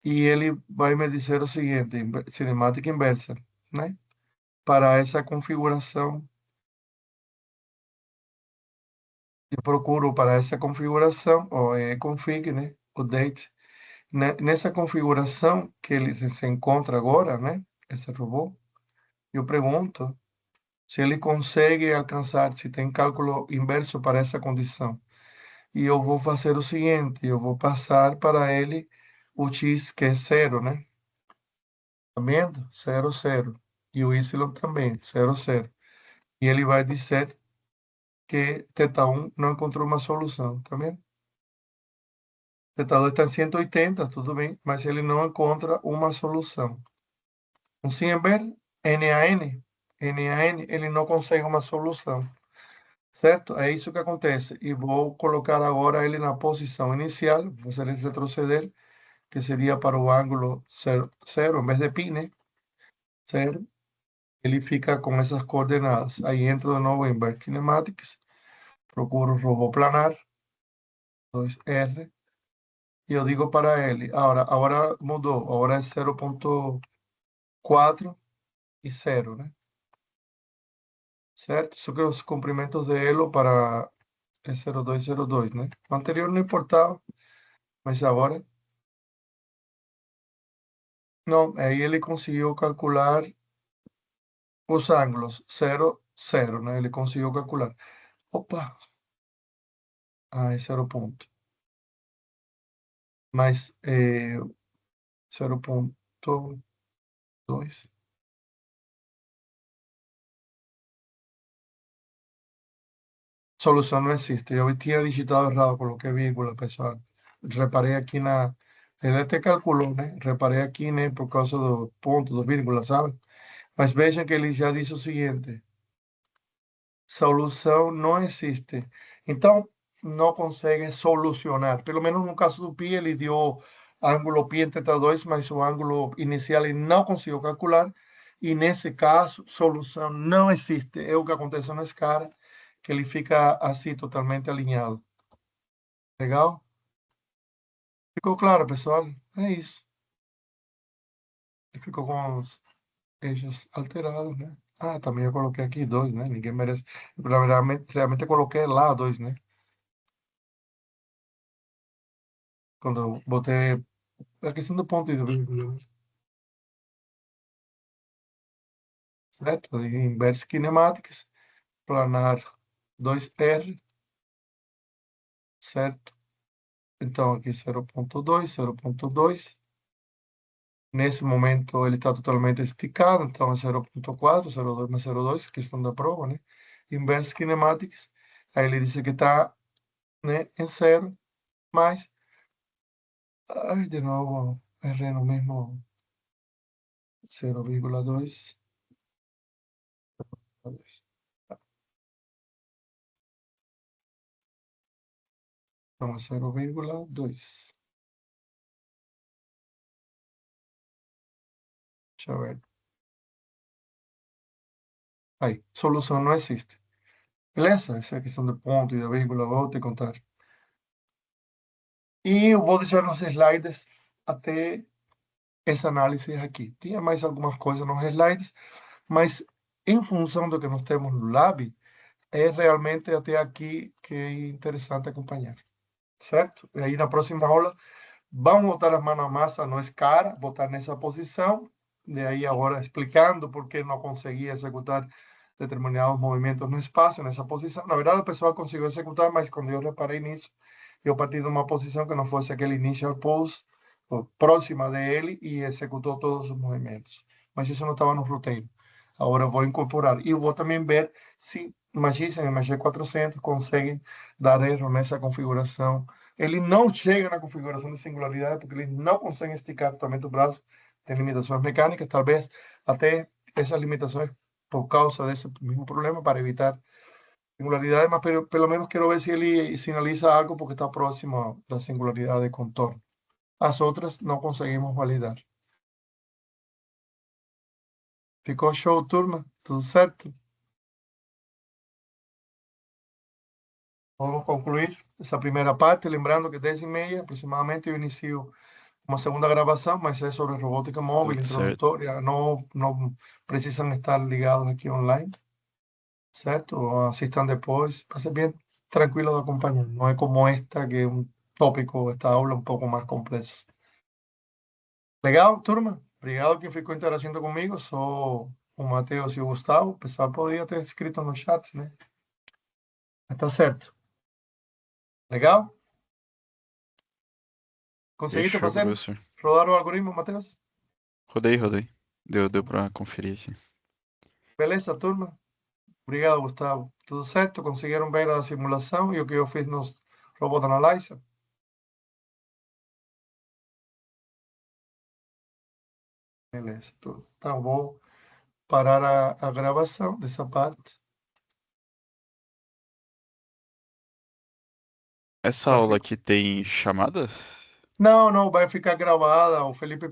e ele vai me dizer o seguinte, cinemática inversa, né, para essa configuração, eu procuro para essa configuração, ou config, né, o date, nessa configuração que ele se encontra agora, né, esse robô, eu pergunto se ele consegue alcançar, se tem cálculo inverso para essa condição. E eu vou fazer o seguinte, eu vou passar para ele o x, que é zero, né? Tá vendo? Zero, zero. E o y também, zero, zero. E ele vai dizer que θ1 não encontrou uma solução, tá vendo? θ2 está em 180, tudo bem, mas ele não encontra uma solução. Assim, ver, NaN, ele não consegue uma solução. Certo? É isso que acontece. E vou colocar agora ele na posição inicial, vou fazer ele retroceder, que seria para o ângulo 0, 0 em vez de pi, né? 0. Ele fica com essas coordenadas. Aí entro de novo em Invert Kinematics, procuro o robô planar, 2R, e eu digo para ele, agora mudou, agora é 0.4 e 0, né? Certo? Só que os comprimentos de elo para é 0,202, né? O anterior não importava, mas agora não, aí ele conseguiu calcular os ângulos 0, 0, né? Ele conseguiu calcular. Opa! Ah, é 0 ponto. Mas 0.2. Solução não existe. Eu tinha digitado errado, coloquei vírgula, pessoal. Reparei aqui na... Ele até calculou, né? Reparei aqui, né? Por causa do ponto, do vírgula, sabe? Mas vejam que ele já disse o seguinte. Solução não existe. Então, não consegue solucionar. Pelo menos no caso do pi, ele deu ângulo pi em θ2, mas o ângulo inicial ele não conseguiu calcular. E nesse caso, solução não existe. É o que acontece nesse cara, que ele fica assim, totalmente alinhado. Legal? Ficou claro, pessoal? É isso. Ele ficou com os eixos alterados, né? Ah, também eu coloquei aqui dois, né? Ninguém merece. Realmente coloquei lá dois, né? Quando eu botei a questão do ponto de vírgula, certo? E inverse kinematics, planar 2R, certo? Então aqui 0,2, 0,2. Nesse momento ele está totalmente esticado, então é 0,4, 0,2 mais 0,2, questão da prova, né? Inverse kinematics, aí ele diz que está, né, em zero, mas, ai, de novo, errei no mesmo 0,2. Então é 0,2. Deixa eu ver. Aí, solução não existe. Beleza? Essa é a questão do ponto e da vírgula, vou te contar. E eu vou deixar nos slides até essa análise aqui. Tinha mais algumas coisas nos slides, mas em função do que nós temos no Lab, é realmente até aqui que é interessante acompanhar, certo? E aí na próxima aula, vamos botar as mãos na massa, não é cara, botar nessa posição, de aí agora explicando por que não conseguia executar determinados movimentos no espaço, nessa posição. Na verdade, o pessoal conseguiu executar, mas quando eu reparei nisso, eu parti de uma posição que não fosse aquele initial pose, próxima dele, e executou todos os movimentos. Mas isso não estava no roteiro. Agora eu vou incorporar. E eu vou também ver se Magician e Magic 400 conseguem dar erro nessa configuração. Ele não chega na configuração de singularidade porque eles não conseguem esticar totalmente o braço. Tem limitações mecânicas, talvez até essas limitações por causa desse mesmo problema, para evitar singularidade, mas pelo menos quero ver se ele sinaliza algo porque está próximo da singularidade de contorno. As outras não conseguimos validar. Ficou show, turma? Tudo certo? Vamos concluir essa primeira parte, lembrando que 10h30 aproximadamente eu inicio uma segunda gravação, mas é sobre robótica móvel, Tudo certo. introdutória, não precisam estar ligados aqui online, certo? Ou assistam depois, vai ser bem tranquilo de acompanhar, não é como esta, que é um tópico, esta aula um pouco mais complexo. Legal, turma? Obrigado quem ficou interagindo comigo, sou o Matheus e o Gustavo, o pessoal poderia ter escrito no chat, né? Mas tá certo. Legal? Conseguiste Fechou, fazer? professor. Rodar o algoritmo, Matheus? Rodei. Deu pra conferir aqui. Beleza, turma? Obrigado, Gustavo. Tudo certo? Conseguiram ver a simulação e o que eu fiz nos Robot Analyzer? Beleza, turma. Então, vou parar a gravação dessa parte. Essa Vai aula ficar... aqui tem chamada? Não, vai ficar gravada. O Felipe